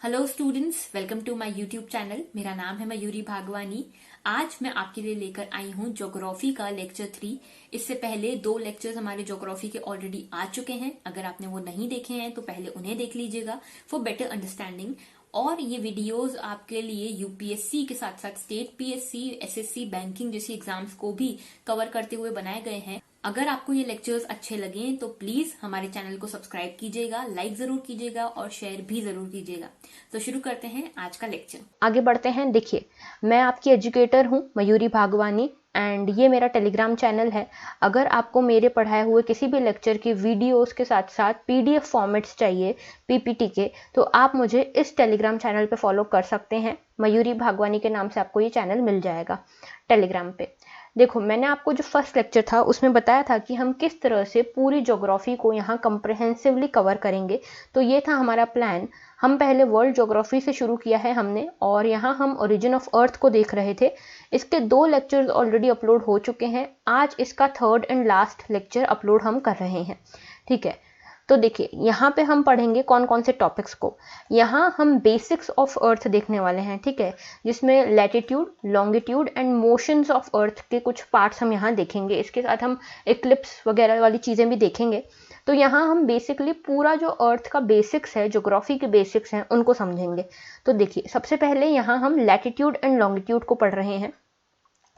Hello students, welcome to my YouTube channel. मेरा नाम है मयूरी भागवानी। आज मैं आपके लिए लेकर आई हूँ ज्योग्राफी का लेक्चर 3। इससे पहले 2 लेक्चर्स हमारे ज्योग्राफी के ऑलरेडी आ चुके हैं। अगर आपने वो नहीं देखे हैं तो पहले उन्हें देख लीजिएगा फॉर बेटर अंडरस्टैंडिंग। और ये वीडियोस आपके लिए यूपीएससी के साथ साथ स्टेट पीएससी, एसएससी, बैंकिंग जैसी एग्जाम्स को भी कवर करते हुए बनाए गए हैं। अगर आपको ये लेक्चर्स अच्छे लगे तो प्लीज हमारे चैनल को सब्सक्राइब कीजिएगा, लाइक जरूर कीजिएगा और शेयर भी जरूर कीजिएगा। तो शुरू करते हैं आज का लेक्चर। आगे बढ़ते हैं। देखिए, मैं आपकी एजुकेटर हूँ मयूरी भागवानी एंड ये मेरा टेलीग्राम चैनल है। अगर आपको मेरे पढ़ाए हुए किसी भी लेक्चर की वीडियोस के साथ साथ पीडीएफ फॉर्मेट्स चाहिए पीपीटी के, तो आप मुझे इस टेलीग्राम चैनल पे फॉलो कर सकते हैं। मयूरी भागवानी के नाम से आपको ये चैनल मिल जाएगा टेलीग्राम पे। देखो, मैंने आपको जो फर्स्ट लेक्चर था उसमें बताया था कि हम किस तरह से पूरी ज्योग्राफी को यहाँ कंप्रहेंसिवली कवर करेंगे। तो ये था हमारा प्लान। हम पहले वर्ल्ड ज्योग्राफी से शुरू किया है हमने, और यहाँ हम ओरिजिन ऑफ अर्थ को देख रहे थे। इसके 2 लेक्चर्स ऑलरेडी अपलोड हो चुके हैं। आज इसका 3rd and last lecture upload हम कर रहे हैं। ठीक है, तो देखिए यहाँ पे हम पढ़ेंगे कौन कौन से टॉपिक्स को। यहाँ हम बेसिक्स ऑफ अर्थ देखने वाले हैं, ठीक है, जिसमें latitude, longitude and motions of earth के कुछ पार्ट्स हम यहाँ देखेंगे। इसके साथ हम इक्लिप्स वगैरह वाली चीज़ें भी देखेंगे। तो यहाँ हम बेसिकली पूरा जो अर्थ का बेसिक्स है, ज्योग्राफी के बेसिक्स हैं, उनको समझेंगे। तो देखिए, सबसे पहले यहाँ हम लैटिट्यूड एंड लॉन्गिट्यूड को पढ़ रहे हैं।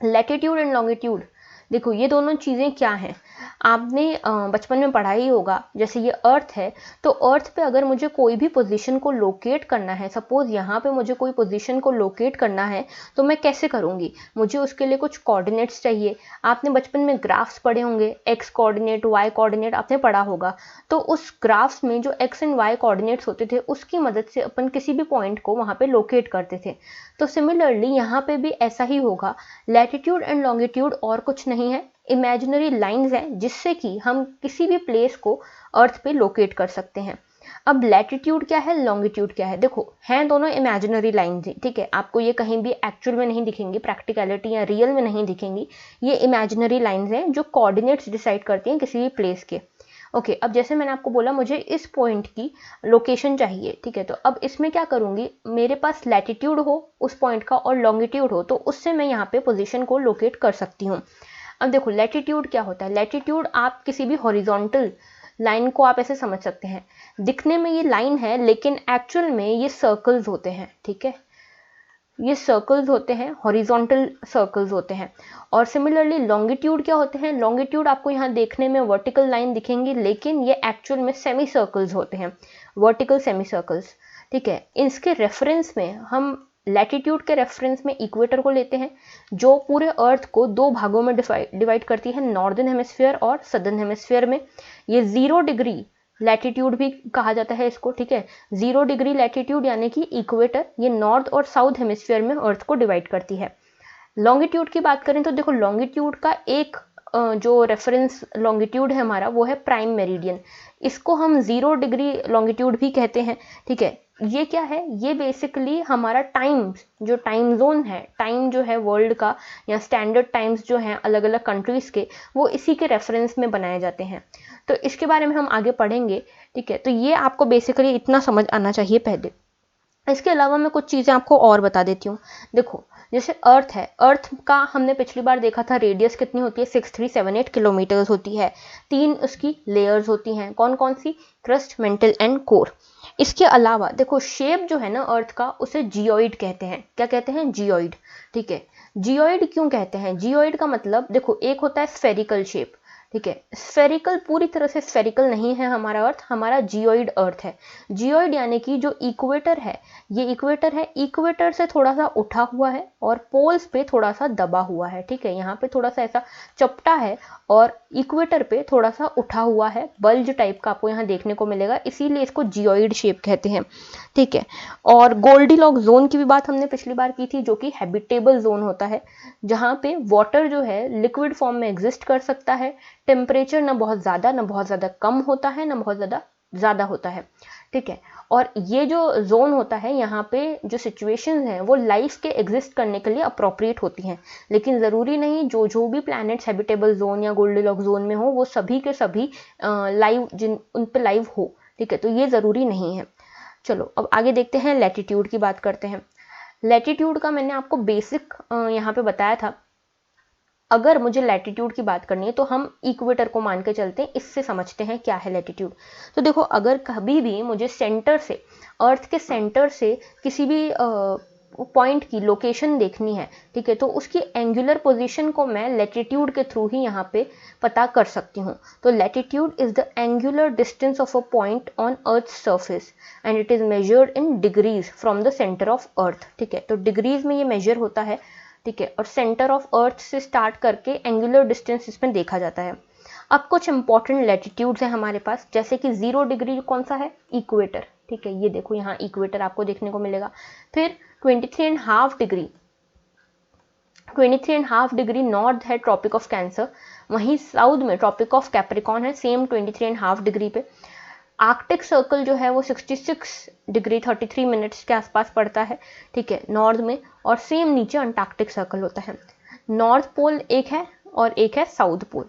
लैटिट्यूड एंड लॉन्गिट्यूड, देखो ये दोनों चीज़ें क्या हैं, आपने बचपन में पढ़ा ही होगा। जैसे ये अर्थ है, तो अर्थ पे अगर मुझे कोई भी पोजीशन को लोकेट करना है, सपोज यहाँ पे मुझे कोई पोजीशन को लोकेट करना है, तो मैं कैसे करूँगी? मुझे उसके लिए कुछ कोऑर्डिनेट्स चाहिए। आपने बचपन में ग्राफ्स पढ़े होंगे, एक्स कोऑर्डिनेट, वाई कोऑर्डिनेट आपने पढ़ा होगा। तो उस ग्राफ्स में जो एक्स एंड वाई कोऑर्डिनेट्स होते थे, उसकी मदद से अपन किसी भी पॉइंट को वहाँ पे लोकेट करते थे। तो सिमिलरली यहाँ पे भी ऐसा ही होगा। लैटिट्यूड एंड लॉन्गिट्यूड और कुछ नहीं है, इमेजिनरी लाइंस हैं जिससे कि हम किसी भी प्लेस को अर्थ पे लोकेट कर सकते हैं। अब लैटिट्यूड क्या है, लॉन्गिट्यूड क्या है? देखो, हैं दोनों इमेजिनरी लाइंस ही, ठीक है। आपको ये कहीं भी एक्चुअल में नहीं दिखेंगी, प्रैक्टिकलिटी या रियल में नहीं दिखेंगी। ये इमेजिनरी लाइंस हैं जो कोऑर्डिनेट्स डिसाइड करती हैं किसी भी प्लेस के। ओके, अब जैसे मैंने आपको बोला मुझे इस पॉइंट की लोकेशन चाहिए, ठीक है। तो अब इसमें क्या करूंगी, मेरे पास लैटिट्यूड हो उस पॉइंट का और लॉन्गिट्यूड हो, तो उससे मैं यहाँ पे पोजीशन को लोकेट कर सकती हूँ। अब देखो, लैटिट्यूड क्या होता है? लैटिट्यूड आप किसी भी हॉरिजॉन्टल लाइन को आप ऐसे समझ सकते हैं, दिखने में ये लाइन है लेकिन एक्चुअल में ये सर्कल्स होते हैं, ठीक है। ये सर्कल्स होते हैं, हॉरिजॉन्टल सर्कल्स होते हैं। और सिमिलरली लॉन्गिट्यूड क्या होते हैं? लॉन्गिट्यूड आपको यहाँ देखने में वर्टिकल लाइन दिखेंगी, लेकिन ये एक्चुअल में सेमी सर्कल्स होते हैं, वर्टिकल सेमी सर्कल्स, ठीक है। इसके रेफरेंस में हम लैटिट्यूड के रेफरेंस में इक्वेटर को लेते हैं, जो पूरे अर्थ को 2 भागों में डिवाइड करती है, नॉर्दर्न हेमिस्फीयर और सदर्न हेमिस्फीयर में। ये 0 डिग्री लैटिट्यूड भी कहा जाता है इसको, ठीक है। 0 डिग्री लैटिट्यूड यानी कि इक्वेटर, ये नॉर्थ और साउथ हेमिस्फीयर में अर्थ को डिवाइड करती है। लॉन्गिट्यूड की बात करें तो देखो, लॉन्गिट्यूड का एक जो रेफरेंस लॉन्गिट्यूड है हमारा, वो है प्राइम मेरिडियन। इसको हम 0 डिग्री लॉन्गिट्यूड भी कहते हैं, ठीक है। ये क्या है? ये बेसिकली हमारा टाइम, जो टाइम जोन है, टाइम जो है वर्ल्ड का या स्टैंडर्ड टाइम्स जो हैं अलग अलग कंट्रीज के, वो इसी के रेफरेंस में बनाए जाते हैं। तो इसके बारे में हम आगे पढ़ेंगे, ठीक है। तो ये आपको बेसिकली इतना समझ आना चाहिए पहले। इसके अलावा मैं कुछ चीज़ें आपको और बता देती हूँ। देखो, जैसे अर्थ है, अर्थ का हमने पिछली बार देखा था रेडियस कितनी होती है, 6378 किलोमीटर्स होती है। 3 उसकी लेयर्स होती हैं, कौन कौन सी? Crust, mantle and core. इसके अलावा देखो, शेप जो है ना अर्थ का, उसे जियोइड कहते हैं। क्या कहते हैं? जियोइड, ठीक है। जियोइड क्यों कहते हैं? जियोइड का मतलब देखो, एक होता है स्फेरिकल शेप, ठीक है। स्फेरिकल, पूरी तरह से स्फेरिकल नहीं है हमारा अर्थ, हमारा जियोइड अर्थ है। जियोइड यानी कि जो इक्वेटर है, ये इक्वेटर है, इक्वेटर से थोड़ा सा उठा हुआ है और पोल्स पे थोड़ा सा दबा हुआ है, ठीक है। यहाँ पे थोड़ा सा ऐसा चपटा है और इक्वेटर पे थोड़ा सा उठा हुआ है, बल्ज टाइप का आपको यहाँ देखने को मिलेगा, इसीलिए इसको जियोइड शेप कहते हैं, ठीक है। और गोल्डीलॉक्स जोन की भी बात हमने पिछली बार की थी, जो कि हैबिटेबल जोन होता है, जहाँ पे वाटर जो है लिक्विड फॉर्म में एग्जिस्ट कर सकता है। टेम्परेचर ना बहुत ज़्यादा कम होता है, ना बहुत ज़्यादा होता है, ठीक है। और ये जो जोन होता है, यहाँ पे जो सिचुएशंस हैं वो लाइफ के एग्जिस्ट करने के लिए अप्रोप्रिएट होती हैं, लेकिन ज़रूरी नहीं जो भी प्लैनेट्स हैबिटेबल जोन या गोल्डीलॉक्स जोन में हो वो सभी के सभी लाइव, जिन उन पे लाइव हो, ठीक है। तो ये ज़रूरी नहीं है। चलो अब आगे देखते हैं, लैटिट्यूड की बात करते हैं। लैटिट्यूड का मैंने आपको बेसिक यहाँ पे बताया था। अगर मुझे लैटिट्यूड की बात करनी है तो हम इक्वेटर को मान के चलते हैं, इससे समझते हैं क्या है लैटिट्यूड। तो देखो, अगर कभी भी मुझे सेंटर से, अर्थ के सेंटर से किसी भी पॉइंट की लोकेशन देखनी है, ठीक है, तो उसकी एंगुलर पोजीशन को मैं लैटिट्यूड के थ्रू ही यहाँ पे पता कर सकती हूँ। तो latitude is the angular distance of a point on earth surface and it is measured in degrees from the centre of earth, ठीक है। तो डिग्रीज में ये मेजर होता है, ठीक है, और सेंटर ऑफ अर्थ से स्टार्ट करके एंगुलर डिस्टेंस इसमें देखा जाता है। अब कुछ इंपॉर्टेंट लैटिट्यूड्स हैं हमारे पास, जैसे कि 0 डिग्री कौन सा है, इक्वेटर, ठीक है, ये देखो यहाँ इक्वेटर आपको देखने को मिलेगा। फिर 23.5 डिग्री, 23.5 डिग्री नॉर्थ है ट्रॉपिक ऑफ कैंसर, वहीं साउथ में ट्रॉपिक ऑफ कैप्रिकॉर्न है सेम 23.5 डिग्री पे। आर्कटिक सर्कल जो है वो 66 डिग्री 33 मिनट्स के आसपास पड़ता है, ठीक है, नॉर्थ में, और सेम नीचे अंटार्कटिक सर्कल होता है। नॉर्थ पोल एक है और एक है साउथ पोल,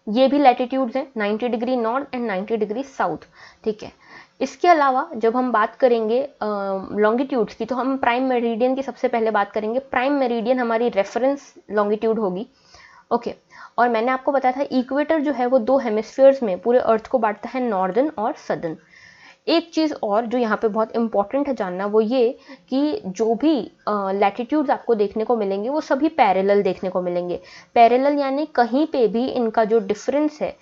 ये भी लैटिट्यूड्स हैं, 90 degree north and 90 degree south, ठीक है। इसके अलावा जब हम बात करेंगे लॉन्गिट्यूड्स की, तो हम प्राइम मेरिडियन की सबसे पहले बात करेंगे। प्राइम मेरिडियन हमारी रेफरेंस लॉन्गिट्यूड होगी, ओके। और मैंने आपको बताया था इक्वेटर जो है वो 2 हेमिस्फीयर्स में पूरे अर्थ को बांटता है, नॉर्दर्न और सदर्न। एक चीज़ और जो यहाँ पे बहुत इंपॉर्टेंट है जानना, वो ये कि जो भी लैटिट्यूड्स आपको देखने को मिलेंगे वो सभी पैरेलल देखने को मिलेंगे। पैरेलल यानी कहीं पे भी इनका जो डिफरेंस है,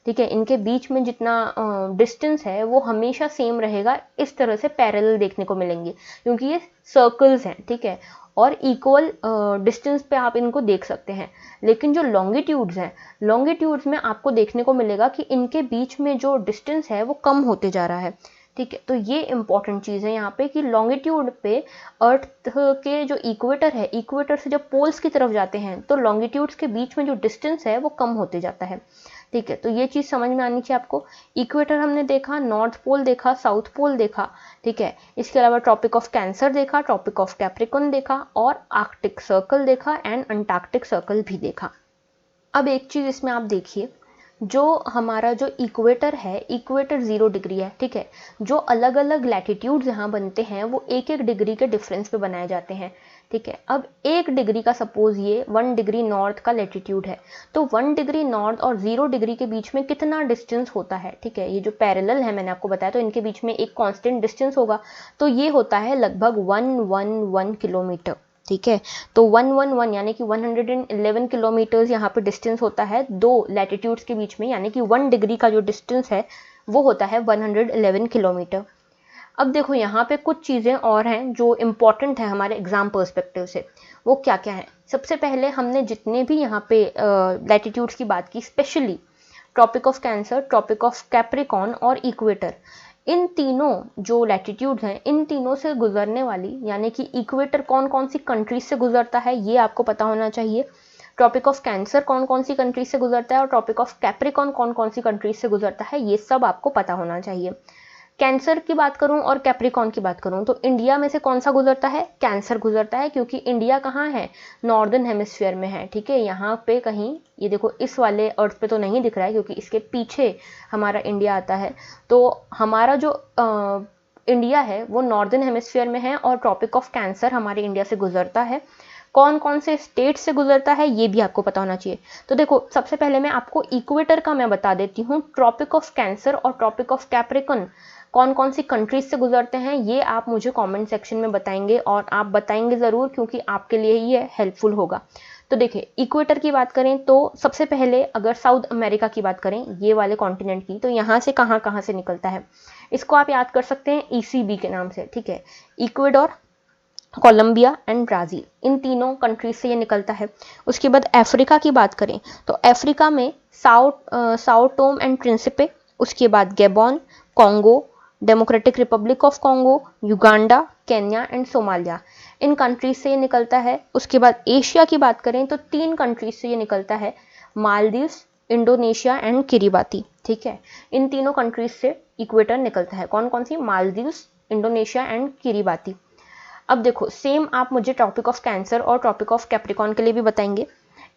ठीक है, इनके बीच में जितना डिस्टेंस है वो हमेशा सेम रहेगा, इस तरह से पैरेलल देखने को मिलेंगे, क्योंकि ये सर्कल्स हैं, ठीक है, और इक्वल डिस्टेंस पे आप इनको देख सकते हैं। लेकिन जो लॉन्गिट्यूड्स हैं, लॉन्गिट्यूड्स में आपको देखने को मिलेगा कि इनके बीच में जो डिस्टेंस है वो कम होते जा रहा है, ठीक है। तो ये इंपॉर्टेंट चीज़ है यहाँ पे कि लॉन्गिट्यूड पे अर्थ के जो इक्वेटर है, इक्वेटर से जब पोल्स की तरफ जाते हैं तो लॉन्गिट्यूड्स के बीच में जो डिस्टेंस है वो कम होते जाता है, ठीक है। तो ये चीज़ समझ में आनी चाहिए आपको। इक्वेटर हमने देखा, नॉर्थ पोल देखा, साउथ पोल देखा, ठीक है। इसके अलावा ट्रॉपिक ऑफ कैंसर देखा, ट्रॉपिक ऑफ कैप्रिकॉर्न देखा, और आर्कटिक सर्कल देखा एंड अंटार्कटिक सर्कल भी देखा। अब एक चीज़ इसमें आप देखिए, जो हमारा जो इक्वेटर है, इक्वेटर 0 डिग्री है, ठीक है। जो अलग अलग लैटिट्यूड्स यहाँ बनते हैं वो 1-1 डिग्री के डिफरेंस पे बनाए जाते हैं, ठीक है। अब 1 डिग्री का सपोज ये 1 डिग्री नॉर्थ का लैटिट्यूड है, तो 1 डिग्री नॉर्थ और 0 डिग्री के बीच में कितना डिस्टेंस होता है, ठीक है। ये जो पैरेलल है मैंने आपको बताया, तो इनके बीच में एक कांस्टेंट डिस्टेंस होगा, तो ये होता है लगभग 111 किलोमीटर, ठीक है। तो 111 यानी कि 111 किलोमीटर्स यहाँ पे डिस्टेंस होता है 2 लैटिट्यूड्स के बीच में, यानी कि 1 डिग्री का जो डिस्टेंस है वो होता है 111 किलोमीटर। अब देखो यहाँ पे कुछ चीज़ें और हैं जो इम्पॉर्टेंट है हमारे एग्जाम पर्सपेक्टिव से, वो क्या क्या है। सबसे पहले हमने जितने भी यहाँ पे लैटिट्यूड्स की बात की, specially tropic of Cancer, tropic of Capricorn और इक्वेटर, इन तीनों जो लैटिट्यूड्स हैं, इन तीनों से गुजरने वाली, यानी कि इक्वेटर कौन कौन सी कंट्रीज से गुजरता है ये आपको पता होना चाहिए। ट्रॉपिक ऑफ कैंसर कौन कौन सी कंट्रीज से गुजरता है और ट्रॉपिक ऑफ कैप्रिकॉर्न कौन कौन सी कंट्रीज से गुजरता है, ये सब आपको पता होना चाहिए। कैंसर की बात करूं और कैप्रिकॉर्न की बात करूं तो इंडिया में से कौन सा गुजरता है, कैंसर गुजरता है, क्योंकि इंडिया कहाँ है, नॉर्दर्न हेमिस्फीयर में है, ठीक है। यहाँ पे कहीं, ये देखो इस वाले अर्थ पे तो नहीं दिख रहा है क्योंकि इसके पीछे हमारा इंडिया आता है। तो हमारा जो इंडिया है वो नॉर्दर्न हेमिस्फीयर में है और ट्रॉपिक ऑफ कैंसर हमारे इंडिया से गुजरता है। कौन कौन से स्टेट से गुजरता है ये भी आपको पता होना चाहिए। तो देखो सबसे पहले मैं आपको इक्वेटर का मैं बता देती हूँ। ट्रॉपिक ऑफ कैंसर और ट्रॉपिक ऑफ कैप्रिकॉर्न कौन कौन सी कंट्रीज से गुजरते हैं ये आप मुझे कमेंट सेक्शन में बताएंगे, और आप बताएंगे ज़रूर क्योंकि आपके लिए ही ये हेल्पफुल होगा। तो देखिए इक्वेटर की बात करें तो सबसे पहले अगर साउथ अमेरिका की बात करें, ये वाले कॉन्टिनेंट की, तो यहाँ से कहाँ कहाँ से निकलता है, इसको आप याद कर सकते हैं ECB के नाम से, ठीक है। इक्वेडोर, कोलंबिया एंड ब्राज़ील, इन तीनों कंट्रीज से ये निकलता है। उसके बाद अफ्रीका की बात करें तो अफ्रीका में साओ टोम एंड प्रिंसिपे, उसके बाद Gabon, Congo, democratic Republic of Congo, Uganda, Kenya and Somalia, in countries से ये निकलता है। उसके बाद एशिया की बात करें तो 3 कंट्रीज से ये निकलता है, मालदीव्स, इंडोनेशिया एंड किरिबाती, ठीक है। इन तीनों कंट्रीज से इक्वेटर निकलता है। कौन कौन सी, मालदीव्स, इंडोनेशिया एंड किरिबाती। अब देखो सेम आप मुझे टॉपिक ऑफ कैंसर और टॉपिक ऑफ कैप्रिकॉर्न के लिए भी बताएंगे।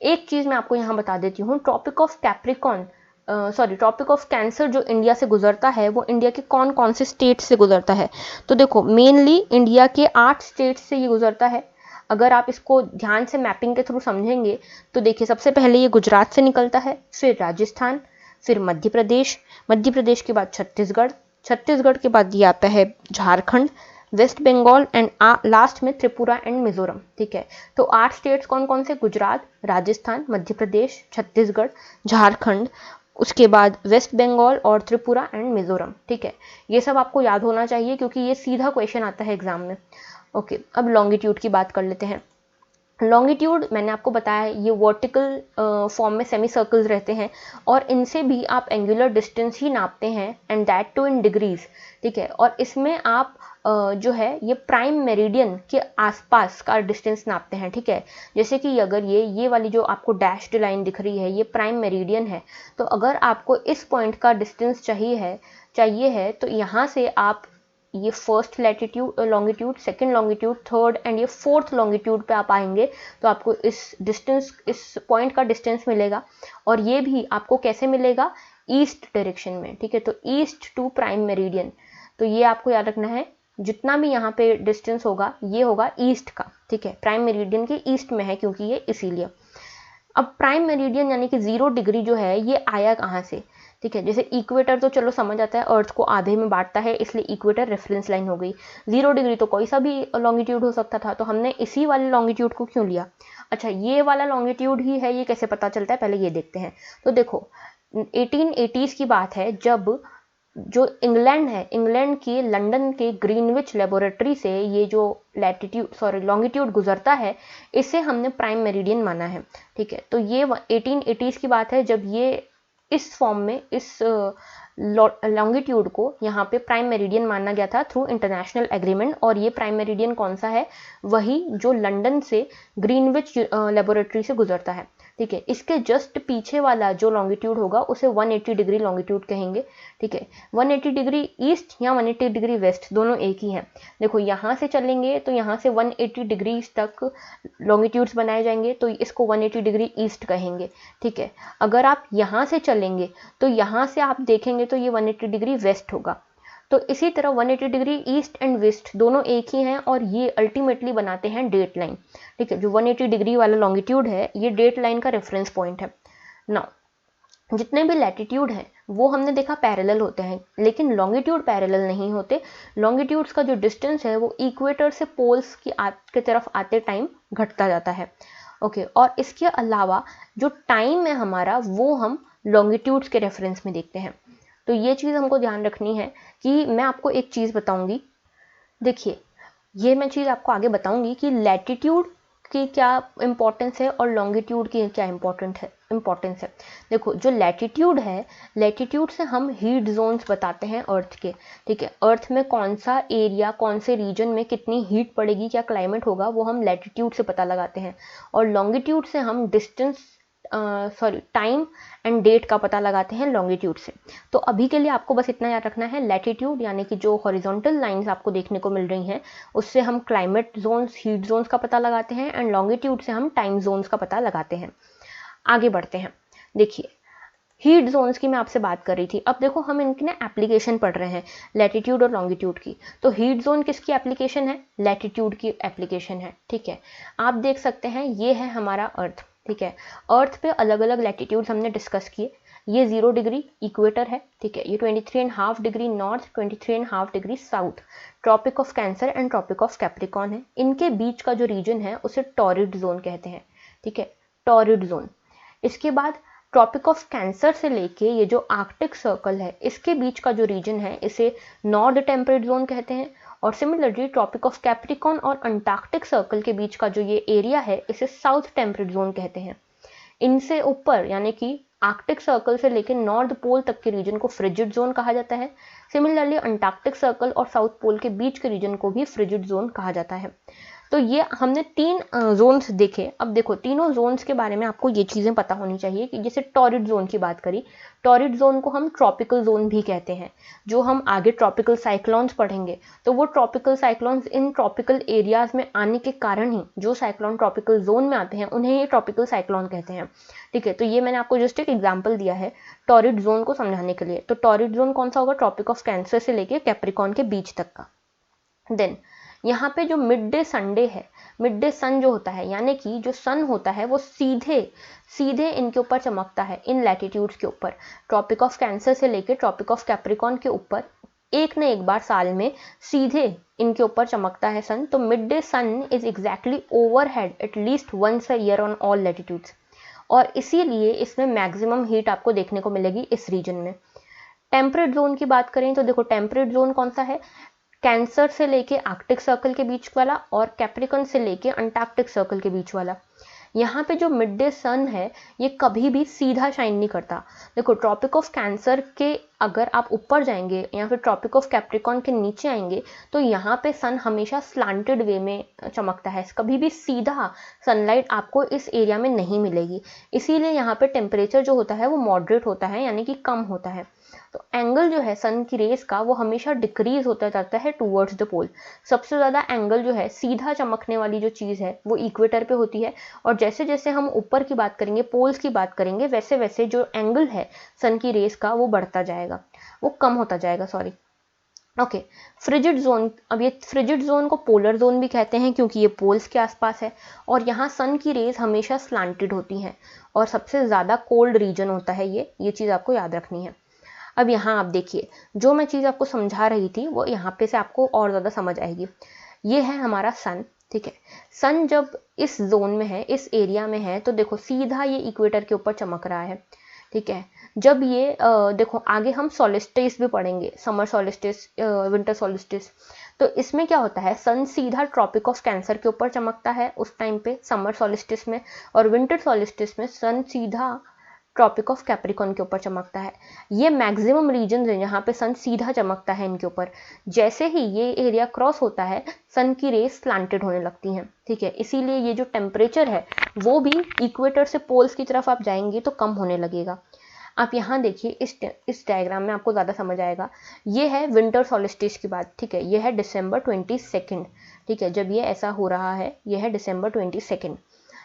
एक चीज़ मैं आपको यहाँ बता देती हूँ, tropic of Capricorn tropic of Cancer जो इंडिया से गुजरता है वो इंडिया के कौन कौन से स्टेट से गुजरता है। तो देखो मेनली इंडिया के 8 स्टेट से ये गुजरता है। अगर आप इसको ध्यान से मैपिंग के थ्रू समझेंगे तो देखिए सबसे पहले ये गुजरात से निकलता है, फिर राजस्थान, फिर मध्य प्रदेश के बाद छत्तीसगढ़ के बाद ये आता है Jharkhand, West Bengal and last में त्रिपुरा एंड मिजोरम। ठीक है, तो 8 स्टेट्स कौन कौन से, गुजरात, राजस्थान, मध्य प्रदेश, छत्तीसगढ़, झारखंड, उसके बाद वेस्ट बंगाल और त्रिपुरा एंड मिजोरम। ठीक है, ये सब आपको याद होना चाहिए क्योंकि ये सीधा क्वेश्चन आता है एग्जाम में। ओके, अब लॉन्गिट्यूड की बात कर लेते हैं। लॉन्गिट्यूड मैंने आपको बताया ये वर्टिकल फॉर्म में सेमी सर्कल्स रहते हैं और इनसे भी आप एंगुलर डिस्टेंस ही नापते हैं and that too in degrees. ठीक है, और इसमें आप जो है ये प्राइम मेरिडियन के आसपास का डिस्टेंस नापते हैं। ठीक है, जैसे कि अगर ये वाली जो आपको डैश्ड लाइन दिख रही है ये प्राइम मेरिडियन है, तो अगर आपको इस पॉइंट का डिस्टेंस चाहिए है तो यहाँ से आप ये first longitude, second longitude, third and ये फोर्थ लॉन्गिट्यूड पे आप आएंगे तो आपको इस पॉइंट का डिस्टेंस मिलेगा। और ये भी आपको कैसे मिलेगा, ईस्ट डायरेक्शन में। ठीक है, तो ईस्ट टू प्राइम मेरिडियन, तो ये आपको याद रखना है जितना भी यहाँ पे डिस्टेंस होगा ये होगा ईस्ट का। ठीक है, प्राइम मेरिडियन के ईस्ट में है क्योंकि ये इसीलिए। अब प्राइम मेरिडियन यानी कि 0 डिग्री जो है ये आया कहाँ से। ठीक है, जैसे इक्वेटर तो चलो समझ आता है, अर्थ को आधे में बांटता है इसलिए इक्वेटर रेफरेंस लाइन हो गई। 0 डिग्री तो कोई सा भी लॉन्गिट्यूड हो सकता था, तो हमने इसी वाले लॉन्गिट्यूड को क्यों लिया। अच्छा, ये वाला लॉन्गिट्यूड ही है, ये कैसे पता चलता है पहले ये देखते हैं। तो देखो 1880s की बात है जब जो इंग्लैंड की लंदन के ग्रीनविच लेबोरेटरी से ये जो लॉन्गिट्यूड गुजरता है इसे हमने प्राइम मेरिडियन माना है। ठीक है, तो ये 1880s की बात है जब ये इस फॉर्म में इस लॉन्गिट्यूड को यहाँ पे प्राइम मेरिडियन माना गया था थ्रू इंटरनेशनल एग्रीमेंट। और ये प्राइम मेरिडियन कौन सा है, वही जो लंदन से ग्रीनविच लेबोरेटरी से गुजरता है। ठीक है, इसके जस्ट पीछे वाला जो लॉन्गिट्यूड होगा उसे 180 डिग्री लॉन्गिट्यूड कहेंगे। ठीक है, 180 डिग्री ईस्ट या 180 डिग्री वेस्ट दोनों एक ही हैं। देखो यहाँ से चलेंगे तो यहाँ से 180 डिग्री तक लॉन्गिट्यूड्स बनाए जाएंगे तो इसको 180 डिग्री ईस्ट कहेंगे। ठीक है, अगर आप यहाँ से चलेंगे तो यहाँ से आप देखेंगे तो ये 180 डिग्री वेस्ट होगा। तो इसी तरह 180 डिग्री ईस्ट एंड वेस्ट दोनों एक ही हैं और ये अल्टीमेटली बनाते हैं डेट लाइन। ठीक है, जो 180 डिग्री वाला लॉन्गिट्यूड है ये डेट लाइन का रेफरेंस पॉइंट है। नाउ जितने भी लैटिट्यूड हैं वो हमने देखा पैरेलल होते हैं, लेकिन लॉन्गिट्यूड पैरेलल नहीं होते। लॉन्गिट्यूड्स का जो डिस्टेंस है वो इक्वेटर से पोल्स की तरफ आते टाइम घटता जाता है। ओके, और इसके अलावा जो टाइम है हमारा वो हम लॉन्गिट्यूड्स के रेफरेंस में देखते हैं। तो ये चीज़ हमको ध्यान रखनी है कि मैं आपको एक चीज़ बताऊंगी। देखिए, ये मैं चीज़ आपको आगे बताऊंगी कि लैटिट्यूड की क्या इंपॉर्टेंस है और लॉन्गिट्यूड की क्या इंपॉर्टेंस है। देखो, जो लैटिट्यूड है, लैटिट्यूड से हम हीट जोन्स बताते हैं अर्थ के। ठीक है, अर्थ में कौन सा एरिया, कौन से रीजन में कितनी हीट पड़ेगी, क्या क्लाइमेट होगा, वो हम लैटिट्यूड से पता लगाते हैं। और लॉन्गिट्यूड से हम टाइम एंड डेट का पता लगाते हैं लॉन्गिट्यूड से। तो अभी के लिए आपको बस इतना याद रखना है, लैटिट्यूड यानी कि जो हॉरिजॉन्टल लाइंस आपको देखने को मिल रही हैं उससे हम क्लाइमेट जोन्स, हीट जोन्स का पता लगाते हैं एंड लॉन्गिट्यूड से हम टाइम जोन्स का पता लगाते हैं। आगे बढ़ते हैं। देखिए, हीट जोन्स की मैं आपसे बात कर रही थी। अब देखो हम इनकी ना एप्लीकेशन पढ़ रहे हैं लैटिट्यूड और लॉन्गिट्यूड की। तो हीट जोन किसकी एप्लीकेशन है, लैटिट्यूड की एप्लीकेशन है। ठीक है, आप देख सकते हैं ये है हमारा अर्थ। ठीक है, अर्थ पे अलग अलग लैटिट्यूड्स हमने डिस्कस किए। ये 0 डिग्री इक्वेटर है। ठीक है, ये 23.5 degree north, 23.5 degree south, tropic of Cancer and tropic of Capricorn है। इनके बीच का जो रीजन है उसे टॉरिड जोन कहते हैं। ठीक है, टॉरिड जोन। इसके बाद ट्रॉपिक ऑफ कैंसर से लेके ये जो आर्कटिक सर्कल है इसके बीच का जो रीजन है इसे नॉर्थ टेम्परेट जोन कहते हैं। और सिमिलरली ट्रॉपिक ऑफ कैप्रिकॉर्न और अंटार्कटिक सर्कल के बीच का जो ये एरिया है इसे साउथ टेम्परेट जोन कहते हैं। इनसे ऊपर यानी कि आर्कटिक सर्कल से लेकर नॉर्थ पोल तक के रीजन को फ्रिजिड जोन कहा जाता है। सिमिलरली अंटार्कटिक सर्कल और साउथ पोल के बीच के रीजन को भी फ्रिजिड जोन कहा जाता है। तो ये हमने 3 जोन्स देखे। अब देखो तीनों जोन्स के बारे में आपको ये चीज़ें पता होनी चाहिए कि जैसे टॉरिड जोन की बात करी, टॉरिड जोन को हम ट्रॉपिकल जोन भी कहते हैं। जो हम आगे ट्रॉपिकल साइक्लोन्स पढ़ेंगे तो वो tropical cyclones in tropical areas में आने के कारण ही जो साइक्लोन ट्रॉपिकल जोन में आते हैं उन्हें ये ट्रॉपिकल साइक्लोन कहते हैं। ठीक है, तो ये मैंने आपको जस्ट एक एग्जाम्पल दिया है टॉरिड जोन को समझाने के लिए। तो टॉरिड जोन कौन सा होगा? ट्रॉपिक ऑफ कैंसर से लेके कैप्रिकॉर्न के बीच तक का। देन यहाँ पे जो मिड डे संडे है, मिड डे सन जो होता है, यानी कि जो सन होता है वो सीधे सीधे इनके ऊपर चमकता है, इन लैटिट्यूड्स के ऊपर, ट्रॉपिक ऑफ कैंसर से लेके ट्रॉपिक ऑफ कैप्रिकॉर्न के ऊपर एक न एक बार साल में सीधे इनके ऊपर चमकता है सन। तो midday sun is exactly overhead at least once a year on all latitudes, और इसीलिए इसमें मैक्सिमम हीट आपको देखने को मिलेगी इस रीजन में। टेम्परेट जोन की बात करें तो देखो टेम्परेट जोन कौन सा है? कैंसर से लेके आर्कटिक सर्कल के बीच वाला और कैप्रिकॉर्न से लेके अंटार्कटिक सर्कल के बीच वाला। यहाँ पे जो मिड डे सन है ये कभी भी सीधा शाइन नहीं करता। देखो ट्रॉपिक ऑफ कैंसर के अगर आप ऊपर जाएंगे या फिर ट्रॉपिक ऑफ कैप्रिकॉर्न के नीचे आएंगे तो यहाँ पे सन हमेशा स्लांटेड वे में चमकता है, कभी भी सीधा सनलाइट आपको इस एरिया में नहीं मिलेगी। इसीलिए यहाँ पे टेम्परेचर जो होता है वो मॉडरेट होता है, यानी कि कम होता है। तो एंगल जो है सन की रेस का वो हमेशा डिक्रीज होता जाता है टूवर्ड्स द पोल। सबसे ज़्यादा एंगल जो है सीधा चमकने वाली जो चीज़ है वो इक्वेटर पे होती है, और जैसे जैसे हम ऊपर की बात करेंगे, पोल्स की बात करेंगे, वैसे वैसे जो एंगल है सन की रेस का वो बढ़ता जाएगा, वो कम होता जाएगा, सॉरी। Okay, frigid zone. अब ये फ्रिजिड जोन को पोलर जोन भी कहते हैं क्योंकि ये पोल्स के आसपास है, और यहाँ सन की रेज हमेशा स्लांटेड होती हैं और सबसे ज़्यादा कोल्ड रीजन होता है ये चीज़ आपको याद रखनी है। अब यहाँ आप देखिए जो मैं चीज़ आपको समझा रही थी वो यहाँ पे से आपको और ज़्यादा समझ आएगी। ये है हमारा सन, ठीक है। सन जब इस जोन में है, इस एरिया में है, तो देखो सीधा ये इक्वेटर के ऊपर चमक रहा है, ठीक है। जब ये देखो आगे हम सोलिस्टिस भी पढ़ेंगे, समर सोलिस्टिस, विंटर सोलिस्टिस। तो इसमें क्या होता है, सन सीधा ट्रॉपिक ऑफ कैंसर के ऊपर चमकता है उस टाइम पे समर सोलिस्टिस में, और विंटर सोलिस्टिस में सन सीधा ट्रॉपिक ऑफ कैप्रिकॉर्न के ऊपर चमकता है। ये मैक्सिमम रीजन है जहाँ पे सन सीधा चमकता है इनके ऊपर। जैसे ही ये एरिया क्रॉस होता है सन की रेस स्लांटेड होने लगती हैं, ठीक है। इसीलिए ये जो टेम्परेचर है वो भी इक्वेटर से पोल्स की तरफ आप जाएंगे तो कम होने लगेगा। आप यहाँ देखिए इस डायग्राम में आपको ज़्यादा समझ आएगा। ये है विंटर सोलिस्टिस की बात, ठीक है। ये है December 22, ठीक है, जब ये ऐसा हो रहा है, ये है December 22।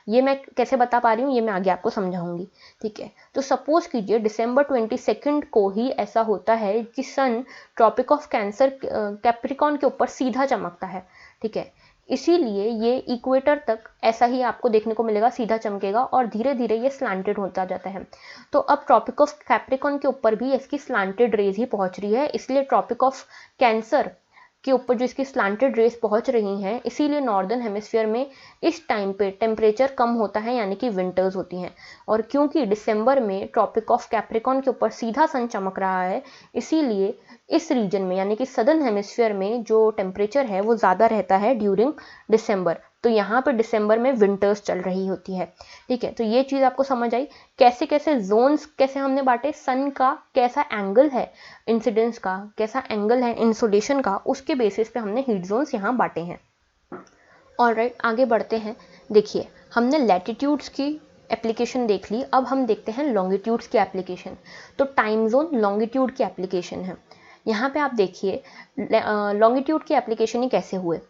ये मैं कैसे बता पा रही हूँ ये मैं आगे आपको समझाऊंगी, ठीक है। तो सपोज कीजिए December 22 को ही ऐसा होता है कि सन ट्रॉपिक ऑफ कैंसर कैप्रिकॉर्न के ऊपर सीधा चमकता है, ठीक है। इसीलिए ये इक्वेटर तक ऐसा ही आपको देखने को मिलेगा, सीधा चमकेगा, और धीरे धीरे ये स्लांटेड होता जाता है। तो अब ट्रॉपिक ऑफ कैप्रिकॉर्न के ऊपर भी इसकी स्लांटेड रेज ही पहुंच रही है, इसलिए ट्रॉपिक ऑफ कैंसर के ऊपर जो इसकी स्लांटेड रेस पहुंच रही हैं, इसीलिए नॉर्दर्न हेमिस्फीयर में इस टाइम पे टेम्परेचर कम होता है, यानी कि विंटर्स होती हैं। और क्योंकि दिसंबर में ट्रॉपिक ऑफ कैप्रिकॉर्न के ऊपर सीधा सन चमक रहा है, इसीलिए इस रीजन में यानी कि सदर्न हेमिस्फीयर में जो टेम्परेचर है वो ज़्यादा रहता है ड्यूरिंग दिसंबर। तो यहाँ पे दिसंबर में विंटर्स चल रही होती है, ठीक है। तो ये चीज़ आपको समझ आई, कैसे कैसे जोन्स कैसे हमने बांटे, सन का कैसा एंगल है इंसिडेंस का, कैसा एंगल है इंसोलेशन का, उसके बेसिस पे हमने हीट जोन्स यहाँ बांटे हैं। ऑलराइट, आगे बढ़ते हैं। देखिए हमने लैटिट्यूड्स की एप्लीकेशन देख ली, अब हम देखते हैं लॉन्गिट्यूड्स की एप्लीकेशन। तो टाइम जोन लॉन्गिट्यूड की एप्लीकेशन है। यहाँ पे आप देखिए लॉन्गिट्यूड की एप्लीकेशन ही कैसे हुए।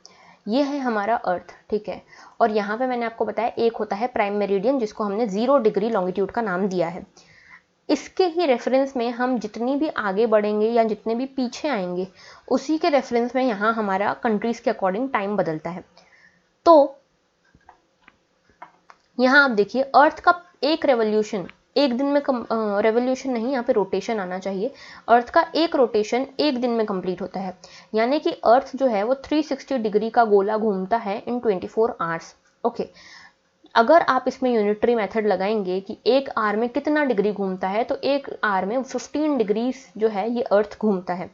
ये है हमारा अर्थ, ठीक है, और यहाँ पे मैंने आपको बताया एक होता है प्राइम मेरिडियन जिसको हमने 0 डिग्री लॉन्गिट्यूड का नाम दिया है। इसके ही रेफरेंस में हम जितनी भी आगे बढ़ेंगे या जितने भी पीछे आएंगे उसी के रेफरेंस में यहाँ हमारा कंट्रीज के अकॉर्डिंग टाइम बदलता है। तो यहाँ आप देखिए अर्थ का एक रेवोल्यूशन एक दिन में रेवोल्यूशन नहीं, यहाँ पे रोटेशन आना चाहिए। अर्थ का एक रोटेशन एक दिन में कंप्लीट होता है, यानी कि अर्थ जो है वो 360 डिग्री का गोला घूमता है इन 24 आवर्स। ओके, अगर आप इसमें यूनिटरी मेथड लगाएंगे कि एक आवर में कितना डिग्री घूमता है, तो एक आवर में 15 डिग्री जो है ये अर्थ घूमता है।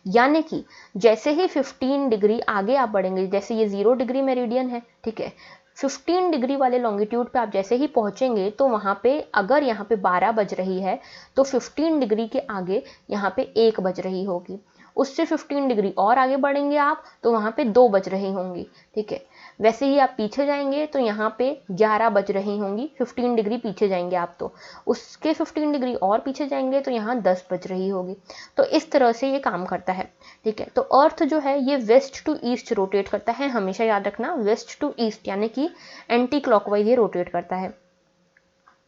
यानी कि जैसे ही 15 डिग्री आगे आप बढ़ेंगे, जैसे ये 0 डिग्री मेरिडियन है, ठीक है, 15 डिग्री वाले लॉन्गिट्यूड पे आप जैसे ही पहुंचेंगे तो वहाँ पे अगर यहाँ पे 12 बज रही है तो 15 डिग्री के आगे यहाँ पे 1 बज रही होगी, उससे 15 डिग्री और आगे बढ़ेंगे आप तो वहाँ पे 2 बज रही होंगी, ठीक है। वैसे ही आप पीछे जाएंगे तो यहाँ पे 11 बज रही होंगी, 15 डिग्री पीछे जाएंगे आप तो उसके 15 डिग्री और पीछे जाएंगे तो यहाँ 10 बज रही होगी। तो इस तरह से ये काम करता है, ठीक है। तो अर्थ जो है ये वेस्ट टू ईस्ट रोटेट करता है, हमेशा याद रखना, वेस्ट टू ईस्ट यानी कि एंटी क्लॉकवाइज ये रोटेट करता है।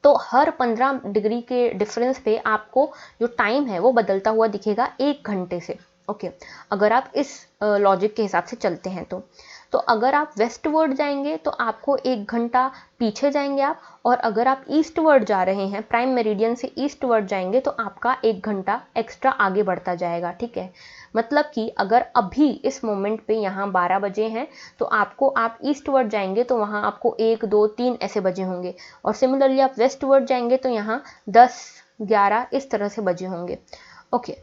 तो हर 15 डिग्री के डिफरेंस पे आपको जो टाइम है वो बदलता हुआ दिखेगा 1 घंटे से, ओके। अगर आप इस लॉजिक के हिसाब से चलते हैं तो अगर आप वेस्टवर्ड जाएंगे तो आपको 1 घंटा पीछे जाएंगे आप, और अगर आप ईस्टवर्ड जा रहे हैं, प्राइम मेरिडियन से ईस्टवर्ड जाएंगे तो आपका 1 घंटा एक्स्ट्रा आगे बढ़ता जाएगा, ठीक है। मतलब कि अगर अभी इस मोमेंट पे यहाँ 12 बजे हैं तो आपको, आप ईस्टवर्ड जाएंगे तो वहाँ आपको 1 2 3 ऐसे बजे होंगे, और सिमिलरली आप वेस्टवर्ड जाएंगे तो यहाँ 10 11 इस तरह से बजे होंगे, ओके।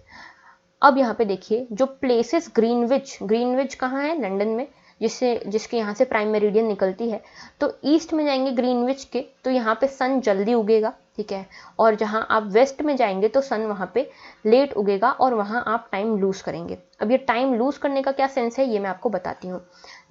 अब यहाँ पे देखिए जो प्लेसेस ग्रीनविच कहाँ है, लंदन में, जिसके यहाँ से प्राइम मेरिडियन निकलती है। तो ईस्ट में जाएंगे ग्रीनविच के तो यहाँ पे सन जल्दी उगेगा, ठीक है। और जहाँ आप वेस्ट में जाएंगे तो सन वहाँ पे लेट उगेगा और वहाँ आप टाइम लूज करेंगे। अब ये टाइम लूज करने का क्या सेंस है ये मैं आपको बताती हूँ।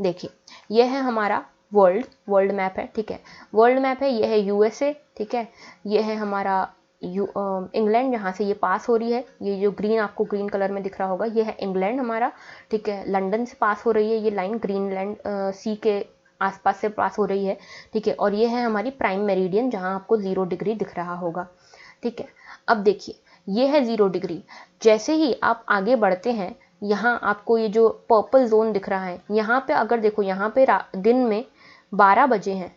देखिए ये है हमारा वर्ल्ड मैप है, ठीक है। वर्ल्ड मैप है, ये है यूएसए, ठीक है। ये है हमारा इंग्लैंड, जहाँ से ये पास हो रही है, ये जो ग्रीन आपको ग्रीन कलर में दिख रहा होगा ये है इंग्लैंड हमारा, ठीक है। लंदन से पास हो रही है ये लाइन, ग्रीनलैंड सी के आसपास से पास हो रही है, ठीक है। और ये है हमारी प्राइम मेरिडियन जहाँ आपको 0 डिग्री दिख रहा होगा, ठीक है। अब देखिए ये है 0 डिग्री, जैसे ही आप आगे बढ़ते हैं यहाँ आपको ये जो पर्पल जोन दिख रहा है, यहाँ पे अगर देखो यहाँ पे दिन में 12 बजे हैं,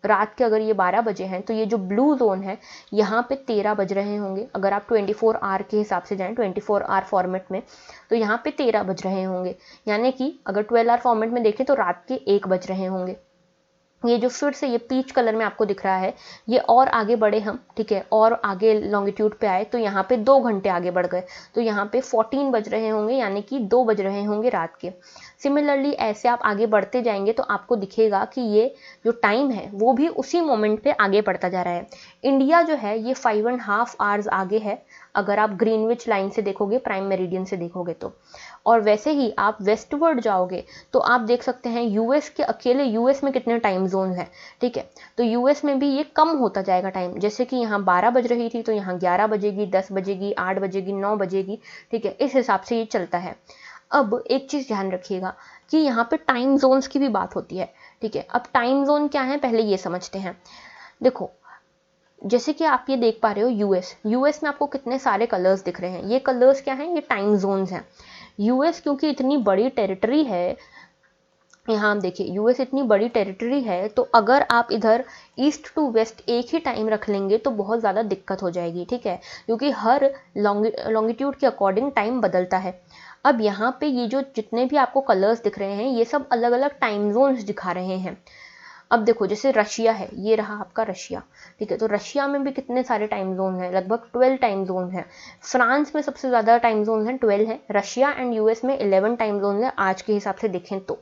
रात के अगर ये 12 बजे हैं तो ये जो ब्लू जोन है यहाँ पे 13 बज रहे होंगे। अगर आप 24 आवर के हिसाब से जाएं, 24 आवर फॉर्मेट में, तो यहाँ पे 13 बज रहे होंगे, यानी कि अगर 12 आवर फॉर्मेट में देखें तो रात के 1 बज रहे होंगे। ये जो फिर से ये पीच कलर में आपको दिख रहा है, ये और आगे बढ़े हम, ठीक है, और आगे लॉन्गिट्यूड पे आए तो यहाँ पे 2 घंटे आगे बढ़ गए, तो यहाँ पे 14 बज रहे होंगे, यानी कि 2 बज रहे होंगे रात के। सिमिलरली ऐसे आप आगे बढ़ते जाएंगे तो आपको दिखेगा कि ये जो टाइम है वो भी उसी मोमेंट पे आगे बढ़ता जा रहा है। इंडिया जो है ये 5.5 आवर्स आगे है अगर आप ग्रीनविच लाइन से देखोगे, प्राइम मेरिडियन से देखोगे तो। और वैसे ही आप वेस्टवर्ड जाओगे तो आप देख सकते हैं यूएस के, अकेले यूएस में कितने टाइम जोन है, ठीक है। तो यूएस में भी ये कम होता जाएगा टाइम, जैसे कि यहाँ 12 बज रही थी तो यहाँ 11 बजेगी, 10 बजेगी, 8 बजेगी, 9 बजेगी, ठीक है। इस हिसाब से ये चलता है। अब एक चीज़ ध्यान रखिएगा कि यहाँ पे टाइम जोन्स की भी बात होती है, ठीक है। अब टाइम जोन क्या है पहले ये समझते हैं। देखो जैसे कि आप ये देख पा रहे हो यूएस में आपको कितने सारे कलर्स दिख रहे हैं, ये कलर्स क्या हैं, ये टाइम जोन्स हैं। यूएस क्योंकि इतनी बड़ी टेरिटरी है, यहाँ आप देखिए यूएस इतनी बड़ी टेरिटरी है, तो अगर आप इधर ईस्ट टू वेस्ट एक ही टाइम रख लेंगे तो बहुत ज़्यादा दिक्कत हो जाएगी, ठीक है, क्योंकि हर लॉन्गिट्यूड के अकॉर्डिंग टाइम बदलता है। अब यहाँ पे ये जो जितने भी आपको कलर्स दिख रहे हैं ये सब अलग अलग टाइम जोन्स दिखा रहे हैं। अब देखो जैसे रशिया है, ये रहा आपका रशिया, ठीक है। तो रशिया में भी कितने सारे टाइम जोन हैं, लगभग 12 टाइम जोन हैं। फ्रांस में सबसे ज़्यादा टाइम जोन हैं, 12 हैं। रशिया एंड यूएस में 11 टाइम जोन हैं आज के हिसाब से देखें तो,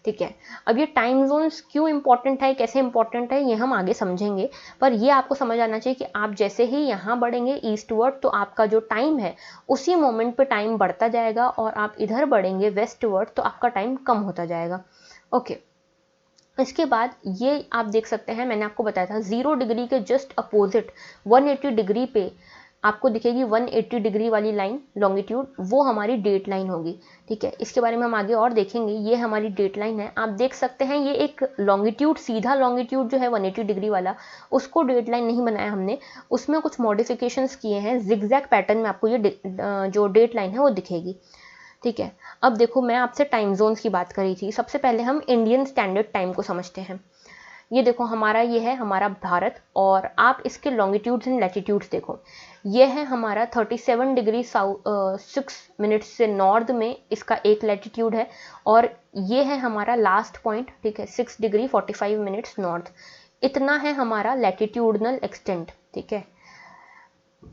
ठीक है। अब ये टाइम जोन्स क्यों इंपॉर्टेंट है, कैसे इंपॉर्टेंट है, ये हम आगे समझेंगे, पर ये आपको समझ आना चाहिए कि आप जैसे ही यहाँ बढ़ेंगे ईस्टवर्ड तो आपका जो टाइम है उसी मोमेंट पे टाइम बढ़ता जाएगा, और आप इधर बढ़ेंगे वेस्टवर्ड तो आपका टाइम कम होता जाएगा, ओके। इसके बाद ये आप देख सकते हैं, मैंने आपको बताया था 0 डिग्री के जस्ट अपोजिट 180 डिग्री पे आपको दिखेगी 180 डिग्री वाली लाइन लॉन्गिट्यूड, वो हमारी डेट लाइन होगी, ठीक है। इसके बारे में हम आगे और देखेंगे। ये हमारी डेट लाइन है, आप देख सकते हैं ये एक लॉन्गिट्यूड, सीधा लॉन्गिट्यूड जो है 180 डिग्री वाला, उसको डेट लाइन नहीं बनाया हमने, उसमें कुछ मॉडिफिकेशंस किए हैं, जिगजैग पैटर्न में आपको ये जो डेट लाइन है वो दिखेगी, ठीक है। अब देखो मैं आपसे टाइम जोन्स की बात करी थी, सबसे पहले हम इंडियन स्टैंडर्ड टाइम को समझते हैं। ये देखो हमारा, ये है हमारा भारत, और आप इसके लॉन्गिट्यूड्स एंड लैटिट्यूड्स देखो, ये है हमारा 37 डिग्री 6 मिनट्स से नॉर्थ में इसका एक लैटिट्यूड है, और ये है हमारा लास्ट पॉइंट, ठीक है, 6 डिग्री 45 मिनट्स नॉर्थ, इतना है हमारा लैटिट्यूडनल एक्सटेंट, ठीक है।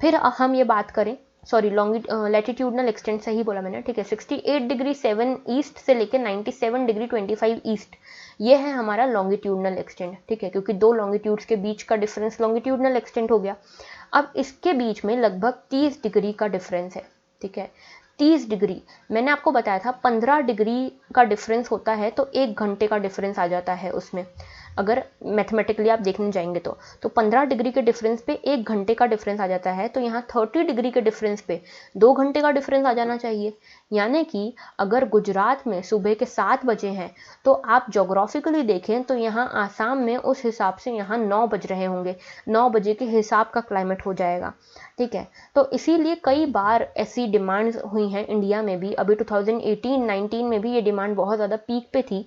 फिर हम ये बात करें, सॉरी लैटिट्यूडनल एक्सटेंट सही बोला मैंने, ठीक है, 68 डिग्री 7 ईस्ट से लेकर 97 डिग्री 25 ईस्ट, ये है हमारा लॉन्गिट्यूडनल एक्सटेंट, ठीक है, क्योंकि दो लॉन्गिट्यूड्स के बीच का डिफरेंस लॉन्गिट्यूडनल एक्सटेंट हो गया। अब इसके बीच में लगभग 30 डिग्री का डिफरेंस है, ठीक है, 30 डिग्री, मैंने आपको बताया था 15 डिग्री का डिफरेंस होता है तो 1 घंटे का डिफरेंस आ जाता है उसमें, अगर मैथमेटिकली आप देखने जाएंगे तो 15 डिग्री के डिफरेंस पे 1 घंटे का डिफरेंस आ जाता है, तो यहाँ 30 डिग्री के डिफरेंस पे 2 घंटे का डिफरेंस आ जाना चाहिए। यानी कि अगर गुजरात में सुबह के 7 बजे हैं तो आप जोग्राफिकली देखें तो यहाँ आसाम में उस हिसाब से यहाँ 9 बज रहे होंगे, 9 बजे के हिसाब का क्लाइमेट हो जाएगा, ठीक है। तो इसीलिए कई बार ऐसी डिमांड्स हुई हैं इंडिया में भी, अभी 2018-19 में भी ये डिमांड बहुत ज़्यादा पीक पे थी,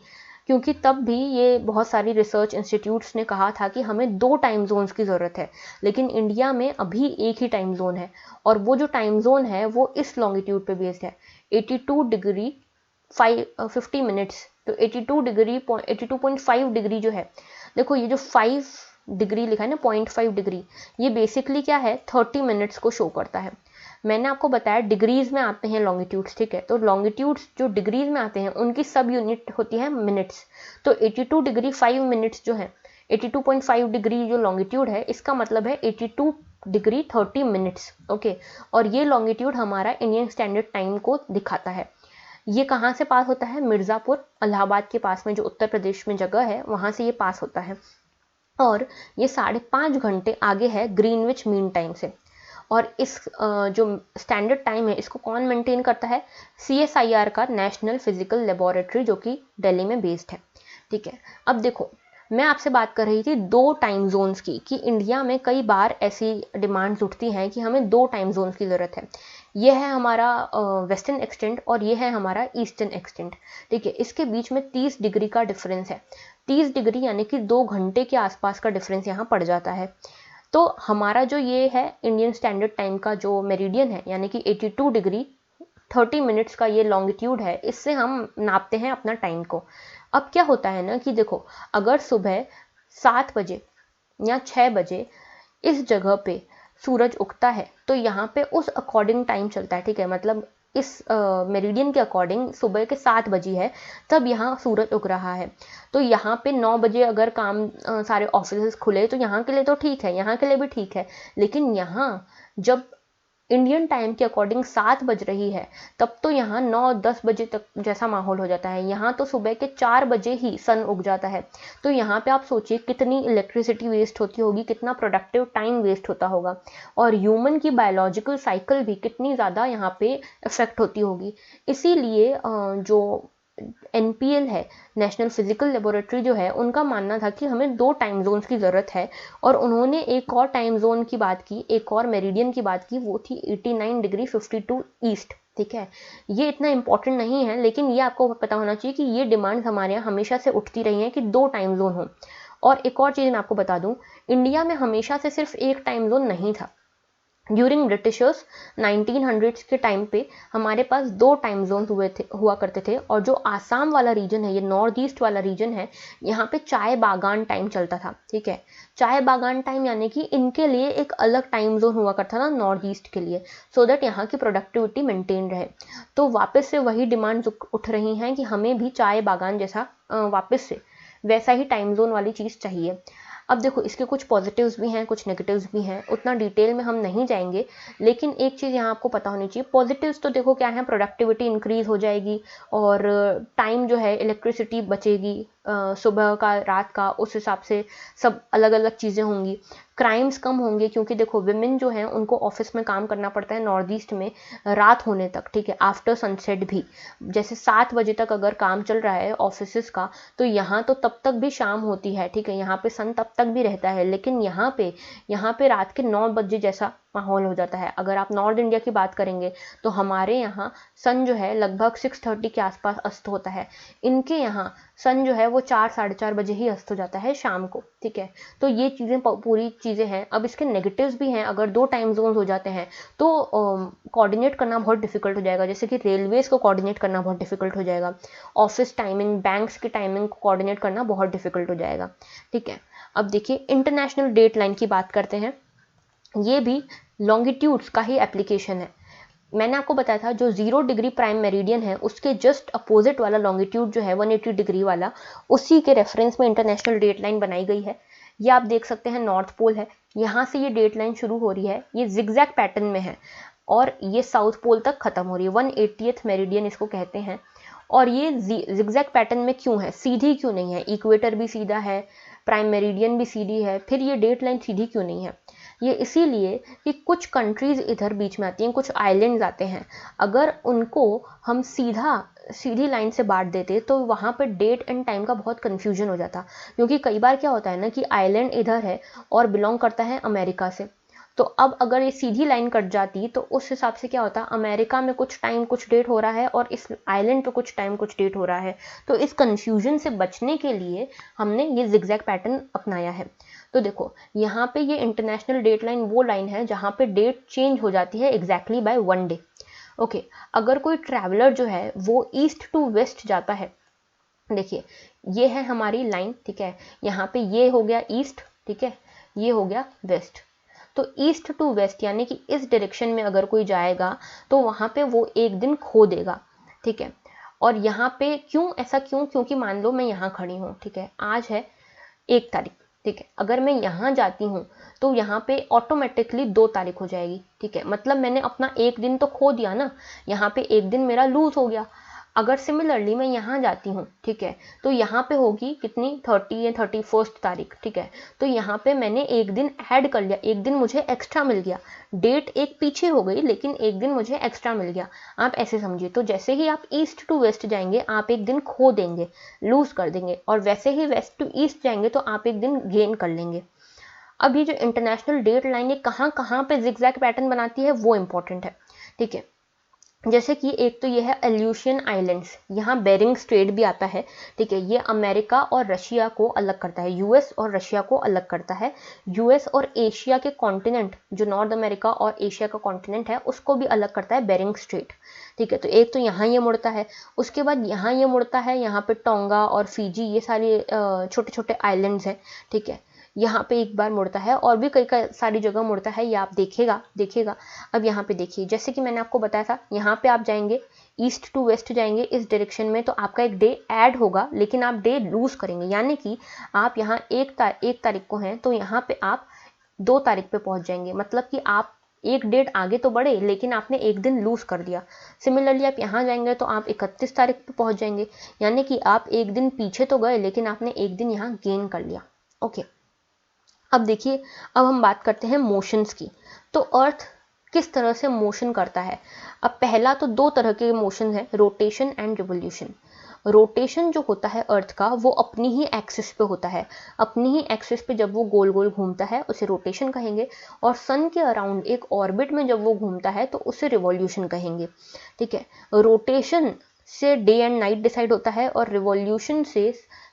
क्योंकि तब भी ये बहुत सारी रिसर्च इंस्टीट्यूट्स ने कहा था कि हमें 2 टाइम जोन्स की ज़रूरत है, लेकिन इंडिया में अभी एक ही टाइम जोन है, और वो जो टाइम जोन है वो इस लॉन्गिट्यूड पे बेस्ड है, 82 डिग्री 50 मिनट्स। तो 82 डिग्री 82.5 डिग्री जो है, देखो ये जो 5 डिग्री लिखा है ना, 0.5 डिग्री, ये बेसिकली क्या है, 30 मिनट्स को शो करता है। मैंने आपको बताया डिग्रीज में आते हैं लॉन्गिट्यूड्स, ठीक है, तो लॉन्गिट्यूड्स जो डिग्रीज में आते हैं उनकी सब यूनिट होती है मिनट्स। तो 82 डिग्री 5 मिनट्स जो है, 82.5 डिग्री जो लॉन्गिट्यूड है, इसका मतलब है 82 डिग्री 30 मिनट्स, ओके। और ये लॉन्गिट्यूड हमारा इंडियन स्टैंडर्ड टाइम को दिखाता है। ये कहाँ से पास होता है, मिर्ज़ापुर इलाहाबाद के पास में जो उत्तर प्रदेश में जगह है, वहाँ से ये पास होता है, और ये 5.5 घंटे आगे है ग्रीनविच मीन टाइम से। और इस जो स्टैंडर्ड टाइम है इसको कौन मेंटेन करता है, CSIR का नेशनल फिजिकल लेबोरेटरी, जो कि दिल्ली में बेस्ड है, ठीक है। अब देखो, मैं आपसे बात कर रही थी 2 टाइम जोन्स की, कि इंडिया में कई बार ऐसी डिमांड्स उठती हैं कि हमें 2 टाइम जोन्स की ज़रूरत है। ये है हमारा वेस्टर्न एक्सटेंट और ये है हमारा ईस्टर्न एक्सटेंट, ठीक है। इसके बीच में 30 डिग्री का डिफरेंस है, 30 डिग्री यानी कि 2 घंटे के आसपास का डिफरेंस यहाँ पड़ जाता है। तो हमारा जो ये है इंडियन स्टैंडर्ड टाइम का जो मेरिडियन है, यानी कि 82 डिग्री 30 मिनट्स का ये लॉन्गिट्यूड है, इससे हम नापते हैं अपना टाइम को। अब क्या होता है ना कि देखो, अगर सुबह 7 बजे या 6 बजे इस जगह पे सूरज उगता है तो यहाँ पे उस अकॉर्डिंग टाइम चलता है, ठीक है। मतलब इस मेरिडियन के अकॉर्डिंग सुबह के 7 बजे है तब यहाँ सूरज उग रहा है। तो यहाँ पे 9 बजे अगर काम सारे ऑफिस खुले तो यहाँ के लिए तो ठीक है, यहाँ के लिए भी ठीक है, लेकिन यहाँ जब इंडियन टाइम के अकॉर्डिंग 7 बज रही है तब तो यहाँ 9-10 बजे तक जैसा माहौल हो जाता है। यहाँ तो सुबह के 4 बजे ही सन उग जाता है। तो यहाँ पे आप सोचिए कितनी इलेक्ट्रिसिटी वेस्ट होती होगी, कितना प्रोडक्टिव टाइम वेस्ट होता होगा, और ह्यूमन की बायोलॉजिकल साइकिल भी कितनी ज़्यादा यहाँ पे इफेक्ट होती होगी। इसीलिए जो NPL है, नेशनल फिजिकल लेबोरेटरी जो है, उनका मानना था कि हमें 2 टाइम जोन्स की ज़रूरत है, और उन्होंने एक और टाइम जोन की बात की, एक और मेरिडियन की बात की, वो थी 89 डिग्री 52 ईस्ट, ठीक है। ये इतना इंपॉर्टेंट नहीं है, लेकिन ये आपको पता होना चाहिए कि ये डिमांड हमारे यहाँ हमेशा से उठती रही है कि 2 टाइम जोन हो। और एक और चीज़ मैं आपको बता दूँ, इंडिया में हमेशा से सिर्फ एक टाइम जोन नहीं था। ड्यूरिंग ब्रिटिशर्स 1900s के टाइम पे हमारे पास 2 टाइम जोन हुआ करते थे, और जो आसाम वाला रीजन है, ये नॉर्थ ईस्ट वाला रीजन है, यहाँ पे चाय बागान टाइम चलता था, ठीक है। चाय बागान टाइम यानी कि इनके लिए एक अलग टाइम जोन हुआ करता था नॉर्थ ईस्ट के लिए, सो दैट यहाँ की प्रोडक्टिविटी मेंटेन रहे। तो वापस से वही डिमांड उठ रही हैं कि हमें भी चाय बागान जैसा वापस से वैसा ही टाइम जोन वाली चीज़ चाहिए। अब देखो, इसके कुछ पॉजिटिव्स भी हैं, कुछ नेगेटिव्स भी हैं, उतना डिटेल में हम नहीं जाएंगे, लेकिन एक चीज़ यहाँ आपको पता होनी चाहिए। पॉजिटिव्स तो देखो क्या है, प्रोडक्टिविटी इंक्रीज हो जाएगी, और टाइम जो है, इलेक्ट्रिसिटी बचेगी, सुबह का रात का, उस हिसाब से सब अलग अलग चीज़ें होंगी। क्राइम्स कम होंगे, क्योंकि देखो विमेन जो हैं उनको ऑफिस में काम करना पड़ता है नॉर्थ ईस्ट में रात होने तक, ठीक है, आफ्टर सनसेट भी। जैसे 7 बजे तक अगर काम चल रहा है ऑफिस का, तो यहाँ तो तब तक भी शाम होती है, ठीक है, यहाँ पे सन तब तक भी रहता है, लेकिन यहाँ पे रात के 9 बजे जैसा माहौल हो जाता है। अगर आप नॉर्थ इंडिया की बात करेंगे तो हमारे यहाँ सन जो है लगभग 6:30 के आसपास अस्त होता है, इनके यहाँ सन जो है वो 4-4:30 बजे ही अस्त हो जाता है शाम को, ठीक है। तो ये चीज़ें पूरी चीज़ें हैं। अब इसके नेगेटिव्स भी हैं, अगर 2 टाइम जोन हो जाते हैं तो कोऑर्डिनेट करना बहुत डिफिकल्ट हो जाएगा, जैसे कि रेलवेज़ को कोऑर्डिनेट करना बहुत डिफिकल्ट हो जाएगा, ऑफिस टाइमिंग, बैंक्स की टाइमिंग को कोऑर्डिनेट करना बहुत डिफिकल्ट हो जाएगा, ठीक है। अब देखिए, इंटरनेशनल डेट लाइन की बात करते हैं, ये भी लॉन्गिट्यूड्स का ही एप्लीकेशन है। मैंने आपको बताया था जो 0 डिग्री प्राइम मेरिडियन है उसके जस्ट अपोजिट वाला लॉन्गिट्यूड जो है 180 डिग्री वाला, उसी के रेफरेंस में इंटरनेशनल डेट लाइन बनाई गई है। ये आप देख सकते हैं नॉर्थ पोल है, यहाँ से ये डेट लाइन शुरू हो रही है, ये जिगजैग पैटर्न में है। और ये साउथ पोल तक खत्म हो रही है, 180th मेरिडियन इसको कहते हैं। और ये जिगजैग पैटर्न में क्यों है, सीधी क्यों नहीं है, इक्वेटर भी सीधा है, प्राइम मेरिडियन भी सीधी है, फिर ये डेट लाइन सीधी क्यों नहीं है? ये इसीलिए कि कुछ कंट्रीज इधर बीच में आती हैं, कुछ आइलैंड्स आते हैं, अगर उनको हम सीधी लाइन से बांट देते तो वहाँ पे डेट एंड टाइम का बहुत कन्फ्यूजन हो जाता। क्योंकि कई बार क्या होता है ना कि आइलैंड इधर है और बिलोंग करता है अमेरिका से, तो अब अगर ये सीधी लाइन कट जाती तो उस हिसाब से क्या होता, अमेरिका में कुछ टाइम कुछ डेट हो रहा है और इस आइलैंड पे कुछ टाइम कुछ डेट हो रहा है। तो इस कन्फ्यूजन से बचने के लिए हमने ये जिगजैग पैटर्न अपनाया है। तो देखो यहाँ पे ये इंटरनेशनल डेट लाइन वो लाइन है जहाँ पे डेट चेंज हो जाती है एग्जैक्टली बाय 1 डे। ओके, अगर कोई ट्रैवलर जो है वो ईस्ट टू वेस्ट जाता है, देखिए ये है हमारी लाइन, ठीक है, यहाँ पे ये हो गया ईस्ट, ठीक है, ये हो गया वेस्ट। तो ईस्ट टू वेस्ट यानी कि इस डायरेक्शन में अगर कोई जाएगा तो वहाँ पे वो एक दिन खो देगा, ठीक है। और यहाँ पे क्यों ऐसा, क्योंकि मान लो मैं यहाँ खड़ी हूँ, ठीक है, आज है 1 तारीख, ठीक है, अगर मैं यहाँ जाती हूँ तो यहाँ पे ऑटोमेटिकली 2 तारीख हो जाएगी, ठीक है, मतलब मैंने अपना एक दिन तो खो दिया ना, यहाँ पे एक दिन मेरा लूज हो गया। अगर सिमिलरली मैं यहाँ जाती हूँ, ठीक है, तो यहाँ पे होगी कितनी 30 या 31 तारीख, ठीक है, तो यहाँ पे मैंने एक दिन ऐड कर लिया, एक दिन मुझे एक्स्ट्रा मिल गया, डेट एक पीछे हो गई लेकिन एक दिन मुझे एक्स्ट्रा मिल गया, आप ऐसे समझिए। तो जैसे ही आप ईस्ट टू वेस्ट जाएंगे आप एक दिन खो देंगे, लूज कर देंगे, और वैसे ही वेस्ट टू ईस्ट जाएंगे तो आप एक दिन गेन कर लेंगे। अब ये जो इंटरनेशनल डेट लाइन है कहाँ कहाँ पे जिगजैग पैटर्न बनाती है वो इंपॉर्टेंट है, ठीक है। जैसे कि एक तो ये है एल्यूशियन आइलैंड्स, यहाँ बेरिंग स्ट्रेट भी आता है, ठीक है, ये अमेरिका और रशिया को अलग करता है, यूएस और रशिया को अलग करता है, यूएस और एशिया के कॉन्टिनेंट जो नॉर्थ अमेरिका और एशिया का कॉन्टिनेंट है उसको भी अलग करता है बेरिंग स्ट्रेट, ठीक है। तो एक तो यहाँ ये मुड़ता है, उसके बाद यहाँ ये मुड़ता है, यहाँ पे टोंगा और फिजी ये सारे छोटे छोटे आइलैंड्स हैं, ठीक है, यहाँ पे एक बार मुड़ता है, और भी कई सारी जगह मुड़ता है, ये आप देखिएगा। अब यहाँ पे देखिए, जैसे कि मैंने आपको बताया था, यहाँ पे आप जाएंगे ईस्ट टू वेस्ट जाएंगे इस डायरेक्शन में तो आपका एक डे ऐड होगा लेकिन आप डे लूज करेंगे, यानी कि आप यहाँ 1 तारीख को हैं तो यहाँ पे आप 2 तारीख पे पहुँच जाएंगे, मतलब कि आप एक डेट आगे तो बढ़े लेकिन आपने एक दिन लूज कर दिया। सिमिलरली आप यहाँ जाएंगे तो आप 31 तारीख पे पहुँच जाएंगे, यानी कि आप एक दिन पीछे तो गए लेकिन आपने एक दिन यहाँ गेन कर लिया। ओके, अब देखिए, अब हम बात करते हैं मोशंस की। तो अर्थ किस तरह से मोशन करता है। अब पहला तो 2 तरह के मोशन है, रोटेशन एंड रिवोल्यूशन। रोटेशन जो होता है अर्थ का वो अपनी ही एक्सिस पे होता है, अपनी ही एक्सिस पे जब वो गोल गोल घूमता है उसे रोटेशन कहेंगे, और सन के अराउंड एक ऑर्बिट में जब वो घूमता है तो उसे रिवॉल्यूशन कहेंगे, ठीक है। रोटेशन से डे एंड नाइट डिसाइड होता है और रिवॉल्यूशन से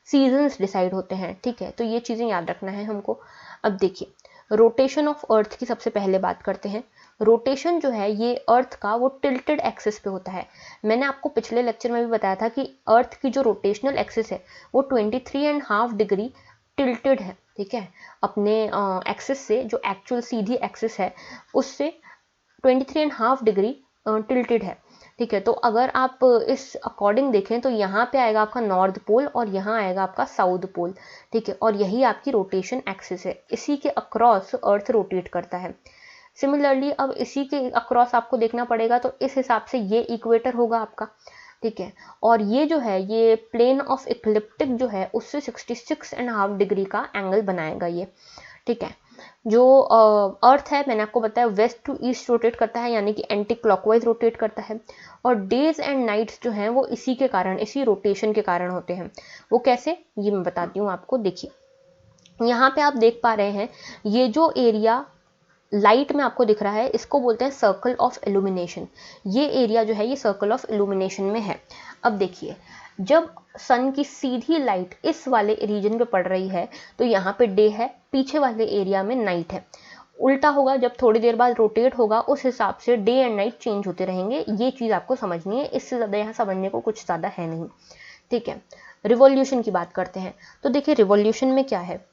सीजन्स डिसाइड होते हैं, ठीक है, तो ये चीज़ें याद रखना है हमको। अब देखिए, रोटेशन ऑफ अर्थ की सबसे पहले बात करते हैं। रोटेशन जो है ये अर्थ का वो टिल्टेड एक्सिस पे होता है। मैंने आपको पिछले लेक्चर में भी बताया था कि अर्थ की जो रोटेशनल एक्सिस है वो 23.5 डिग्री टिल्टेड है, ठीक है, अपने एक्सिस से, जो एक्चुअल सीधी एक्सिस है उससे 23.5 डिग्री टिल्टेड है, ठीक है। तो अगर आप इस अकॉर्डिंग देखें तो यहाँ पे आएगा आपका नॉर्थ पोल और यहाँ आएगा आपका साउथ पोल, ठीक है, और यही आपकी रोटेशन एक्सिस है, इसी के अक्रॉस अर्थ रोटेट करता है। सिमिलरली अब इसी के अक्रॉस आपको देखना पड़ेगा तो इस हिसाब से ये इक्वेटर होगा आपका, ठीक है, और ये जो है ये प्लेन ऑफ इक्लिप्टिक जो है उससे 66.5 डिग्री का एंगल बनाएगा ये, ठीक है। जो अर्थ है मैंने आपको बताया वेस्ट टू ईस्ट रोटेट करता है, यानी कि एंटी क्लॉकवाइज रोटेट करता है, और डेज एंड नाइट्स जो हैं वो इसी के कारण, इसी रोटेशन के कारण होते हैं। वो कैसे, ये मैं बताती हूँ आपको। देखिए यहाँ पे आप देख पा रहे हैं ये जो एरिया लाइट में आपको दिख रहा है इसको बोलते हैं सर्कल ऑफ इल्यूमिनेशन। ये एरिया जो है ये सर्कल ऑफ इल्यूमिनेशन में है। अब देखिए, जब सन की सीधी लाइट इस वाले रीजन पे पड़ रही है तो यहाँ पे डे है, पीछे वाले एरिया में नाइट है। उल्टा होगा, जब थोड़ी देर बाद रोटेट होगा उस हिसाब से डे एंड नाइट चेंज होते रहेंगे। ये चीज़ आपको समझनी है, इससे ज़्यादा यहाँ समझने को कुछ ज़्यादा है नहीं, ठीक है। रिवॉल्यूशन की बात करते हैं। तो देखिए रिवॉल्यूशन में क्या है,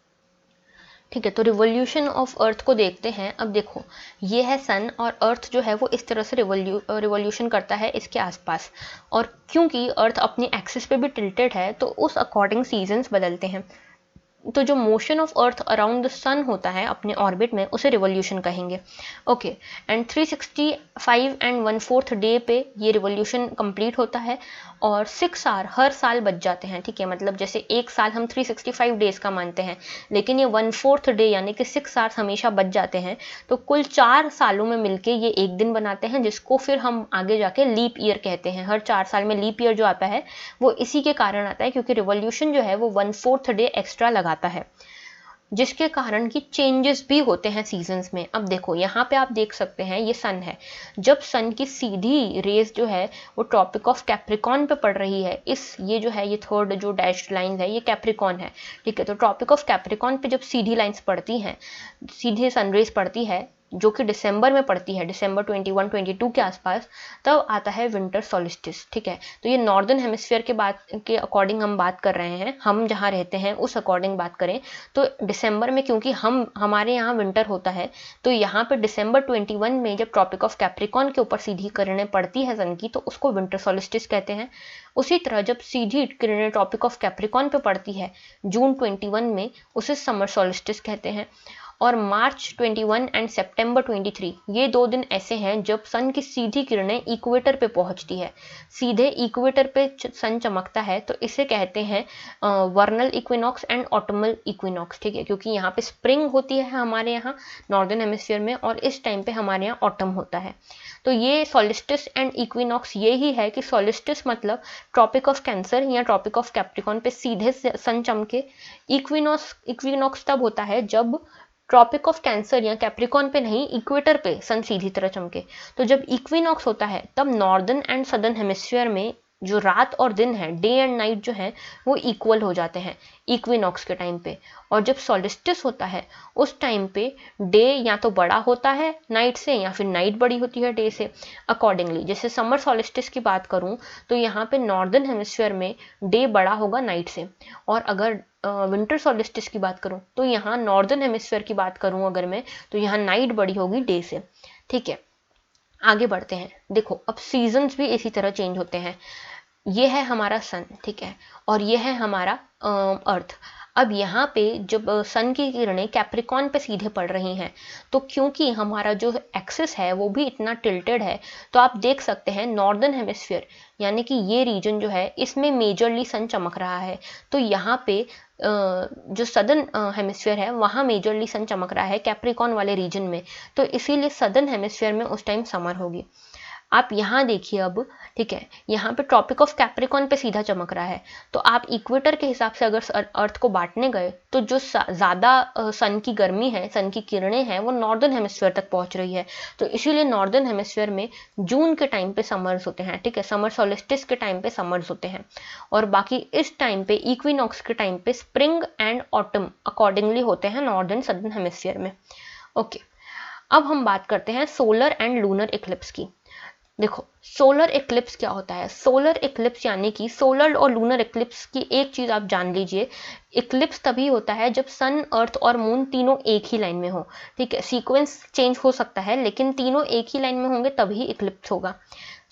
ठीक है, तो रिवॉल्यूशन ऑफ अर्थ को देखते हैं। अब देखो, ये है सन और अर्थ जो है वो इस तरह से रिवॉल्यूशन करता है इसके आसपास, और क्योंकि अर्थ अपनी एक्सिस पे भी टिल्टेड है तो उस अकॉर्डिंग सीजन्स बदलते हैं। तो जो motion of earth around the sun होता है अपने ऑर्बिट में, उसे रिवॉल्यूशन कहेंगे। ओके, एंड 365 एंड 1/4 डे पे ये रिवॉल्यूशन कंप्लीट होता है और 6 आवर हर साल बच जाते हैं। ठीक है, मतलब जैसे एक साल हम 365 डेज का मानते हैं, लेकिन ये 1/4 डे यानी कि 6 आवर्स हमेशा बच जाते हैं। तो कुल 4 सालों में मिलके ये एक दिन बनाते हैं, जिसको फिर हम आगे जाके लीप ईयर कहते हैं। हर 4 साल में लीप ईयर जो आता है वो इसी के कारण आता है, क्योंकि रिवॉल्यूशन जो है वो 1/4 डे एक्स्ट्रा लगाता है, जिसके कारण की चेंजेस भी होते हैं सीजन्स में। अब देखो यहाँ पे आप देख सकते हैं, ये सन है। जब सन की सीधी रेस जो है वो ट्रॉपिक ऑफ कैप्रिकॉन पे पड़ रही है, ये जो है, ये थर्ड जो डैश्ड लाइन है, ये कैप्रिकॉन है। ठीक है, तो ट्रॉपिक ऑफ कैप्रिकॉन पे जब सीधी लाइंस पड़ती हैं, सीधे सनरेज पड़ती है, जो कि दिसंबर में पड़ती है, दिसंबर 21-22 के आसपास, तब आता है विंटर सोलिस्टिस। ठीक है, तो ये नॉर्दर्न हेमिस्फीयर के अकॉर्डिंग हम बात कर रहे हैं, हम जहाँ रहते हैं उस अकॉर्डिंग बात करें तो दिसंबर में, क्योंकि हमारे यहाँ विंटर होता है, तो यहाँ पे दिसंबर 21 में जब ट्रॉपिक ऑफ कैप्रिकॉन के ऊपर सीधी किरणें पड़ती है सन की, तो उसको विंटर सोलिस्टिस कहते हैं। उसी तरह जब सीधी किरणें ट्रॉपिक ऑफ कैप्रिकॉन पे पड़ती है जून 21 में, उसे समर सोलिस्टिस कहते हैं। और मार्च 21 एंड सितंबर 23 ये 2 दिन ऐसे हैं जब सन की सीधी किरणें इक्वेटर पे पहुंचती है, सीधे इक्वेटर पे सन चमकता है, तो इसे कहते हैं वर्नल इक्विनॉक्स एंड ऑटमल इक्विनॉक्स। ठीक है, क्योंकि यहाँ पे स्प्रिंग होती है हमारे यहाँ नॉर्दर्न हेमिस्फीयर में, और इस टाइम पे हमारे यहाँ ऑटम होता है। तो ये सोलिस्टिस एंड इक्विनॉक्स ये ही है कि सोलिस्टिस मतलब ट्रॉपिक ऑफ कैंसर या ट्रॉपिक ऑफ कैप्रिकॉन पे सीधे सन चमके। इक्विनॉक्स तब होता है जब ट्रॉपिक ऑफ कैंसर या कैप्रिकॉन पे नहीं, इक्वेटर पे सन सीधी तरह चमके। तो जब इक्विनॉक्स होता है तब नॉर्दर्न एंड सदर्न हेमिस्फीयर में जो रात और दिन है, डे एंड नाइट जो है, वो इक्वल हो जाते हैं इक्विनॉक्स के टाइम पे। और जब सॉलिस्टिस होता है उस टाइम पे डे या तो बड़ा होता है नाइट से, या फिर नाइट बड़ी होती है डे से अकॉर्डिंगली। जैसे समर सॉलिस्टिस की बात करूं तो यहाँ पे नॉर्दर्न हेमिस्फीयर में डे बड़ा होगा नाइट से, और अगर विंटर सॉलिस्टिस की बात करूं तो यहाँ नॉर्दर्न हेमिस्फीयर की बात करूं अगर मैं, तो यहाँ नाइट बड़ी होगी डे से। ठीक है, आगे बढ़ते हैं। देखो अब सीजन्स भी इसी तरह चेंज होते हैं। ये है हमारा सन, ठीक है, और ये है हमारा अर्थ। अब यहाँ पे जब सन की किरणें कैप्रिकॉन पे सीधे पड़ रही हैं, तो क्योंकि हमारा जो एक्सिस है वो भी इतना टिल्टेड है, तो आप देख सकते हैं नॉर्दर्न हेमिस्फीयर यानी कि ये रीजन जो है इसमें मेजरली सन चमक रहा है। तो यहाँ पे जो सदर्न हेमिस्फीयर है वहाँ मेजरली सन चमक रहा है कैप्रिकॉन वाले रीजन में, तो इसीलिए सदर्न हेमिस्फीयर में उस टाइम समर होगी। आप यहाँ देखिए अब, ठीक है, यहाँ पे ट्रॉपिक ऑफ कैप्रिकॉन पे सीधा चमक रहा है, तो आप इक्वेटर के हिसाब से अगर अर्थ को बांटने गए तो जो ज़्यादा सन की गर्मी है, सन की किरणें हैं, वो नॉर्दर्न हेमिस्फीयर तक पहुँच रही है। तो इसीलिए नॉर्दर्न हेमिस्फीयर में जून के टाइम पे समर्स होते हैं, ठीक है, समर सोलिस्टिस के टाइम पे समर्स होते हैं, और बाकी इस टाइम पे इक्विनॉक्स के टाइम पे स्प्रिंग एंड ऑटम अकॉर्डिंगली होते हैं नॉर्दर्न सदर्न हेमिस्फीयर में। ओके, अब हम बात करते हैं सोलर एंड लूनर इक्लिप्स की। देखो सोलर इक्लिप्स क्या होता है। सोलर इक्लिप्स यानी कि सोलर और लूनर इक्लिप्स की एक चीज आप जान लीजिए, इक्लिप्स तभी होता है जब सन, अर्थ और मून तीनों एक ही लाइन में हो। ठीक है, सीक्वेंस चेंज हो सकता है लेकिन तीनों एक ही लाइन में होंगे तभी इक्लिप्स होगा।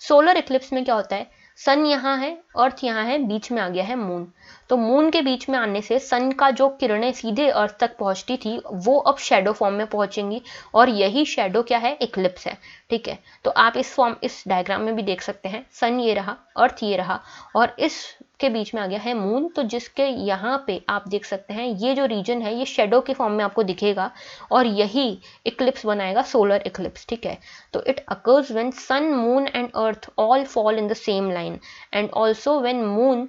सोलर इक्लिप्स में क्या होता है, सन यहाँ है, अर्थ यहाँ है, बीच में आ गया है मून। तो मून के बीच में आने से सन का जो किरणें सीधे अर्थ तक पहुंचती थी वो अब शेडो फॉर्म में पहुंचेंगी, और यही शेडो क्या है, इक्लिप्स है। ठीक है, तो आप इस डायग्राम में भी देख सकते हैं, सन ये रहा, अर्थ ये रहा, और इस के बीच में आ गया है मून, तो जिसके यहाँ पे आप देख सकते हैं ये जो रीजन है ये शेडो के फॉर्म में आपको दिखेगा, और यही इक्लिप्स बनाएगा सोलर इक्लिप्स। ठीक है, तो it occurs when sun, moon and earth all fall in the same line, and also when moon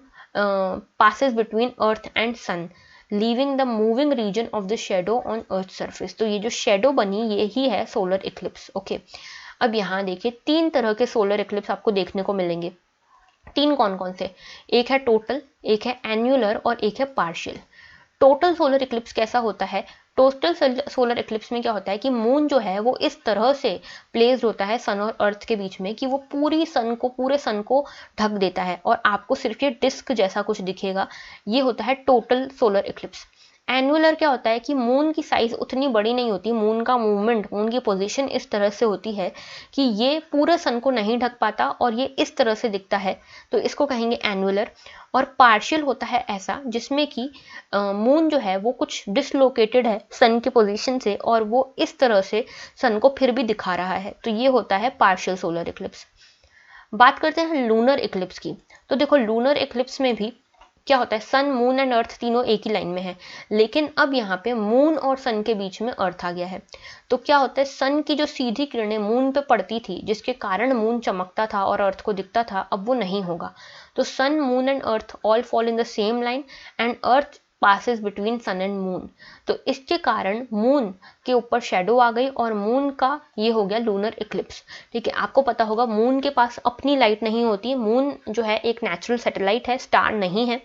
passes between earth and sun, leaving the moving region of the shadow on earth surface। तो ये जो shadow बनी यही है solar Eclipse. Okay, अब यहाँ देखिए 3 तरह के सोलर इक्लिप्स आपको देखने को मिलेंगे। 3 कौन कौन से, एक है टोटल, एक है एन्युलर और एक है पार्शियल। टोटल सोलर इक्लिप्स कैसा होता है, टोटल सोलर इक्लिप्स में क्या होता है कि मून जो है वो इस तरह से प्लेस्ड होता है सन और अर्थ के बीच में कि वो पूरे सन को ढक देता है और आपको सिर्फ ये डिस्क जैसा कुछ दिखेगा। ये होता है टोटल सोलर इक्लिप्स। एनुलर क्या होता है कि मून की साइज उतनी बड़ी नहीं होती, मून का मूवमेंट, मून की पोजीशन इस तरह से होती है कि ये पूरे सन को नहीं ढक पाता और ये इस तरह से दिखता है, तो इसको कहेंगे एनुलर। और पार्शियल होता है ऐसा जिसमें कि मून जो है वो कुछ डिसलोकेटेड है सन की पोजीशन से और वो इस तरह से सन को फिर भी दिखा रहा है, तो ये होता है पार्शियल सोलर इक्लिप्स। बात करते हैं लूनर इक्लिप्स की। तो देखो लूनर इक्लिप्स में भी क्या होता है, सन मून एंड अर्थ तीनों एक ही लाइन में है, लेकिन अब यहाँ पे मून और सन के बीच में अर्थ आ गया है। तो क्या होता है, सन की जो सीधी किरणें मून पे पड़ती थी जिसके कारण मून चमकता था और अर्थ को दिखता था, अब वो नहीं होगा। तो sun moon and earth all fall in the same line and earth passes between sun and moon. तो इसके कारण मून के ऊपर शेडो आ गई और मून का ये हो गया लूनर इक्लिप्स। ठीक है, आपको पता होगा मून के पास अपनी लाइट नहीं होती, मून जो है एक नेचुरल सैटेलाइट है, स्टार नहीं है,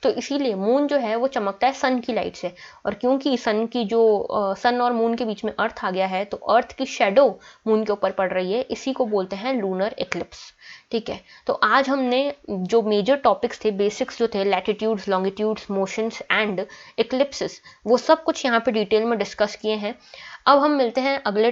तो इसीलिए मून जो है वो चमकता है सन की लाइट से। और क्योंकि सन की जो सन और मून के बीच में अर्थ आ गया है, तो अर्थ की शेडो मून के ऊपर पड़ रही है, इसी को बोलते हैं लूनर इक्लिप्स। ठीक है, तो आज हमने जो मेजर टॉपिक्स थे, बेसिक्स जो थे, लैटिट्यूड्स, लॉन्गिट्यूड्स, मोशंस एंड इक्लिप्सेस, वो सब कुछ यहाँ पे डिटेल में डिस्कस किए हैं। अब हम मिलते हैं अगले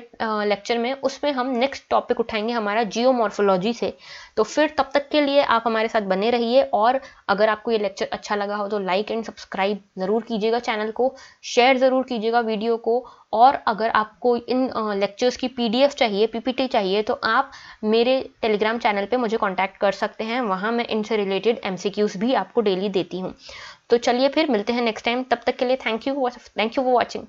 लेक्चर में, उसमें हम नेक्स्ट टॉपिक उठाएंगे हमारा जियोमॉर्फोलॉजी से। तो फिर तब तक के लिए आप हमारे साथ बने रहिए, और अगर आपको ये लेक्चर अच्छा लगा हो तो लाइक एंड सब्सक्राइब ज़रूर कीजिएगा चैनल को, शेयर ज़रूर कीजिएगा वीडियो को। और अगर आपको इन लेक्चर्स की PDF चाहिए, PPT चाहिए, तो आप मेरे टेलीग्राम चैनल पे मुझे कांटेक्ट कर सकते हैं, वहाँ मैं इनसे रिलेटेड MCQs भी आपको डेली देती हूँ। तो चलिए फिर मिलते हैं नेक्स्ट टाइम, तब तक के लिए थैंक यू फॉर वॉचिंग।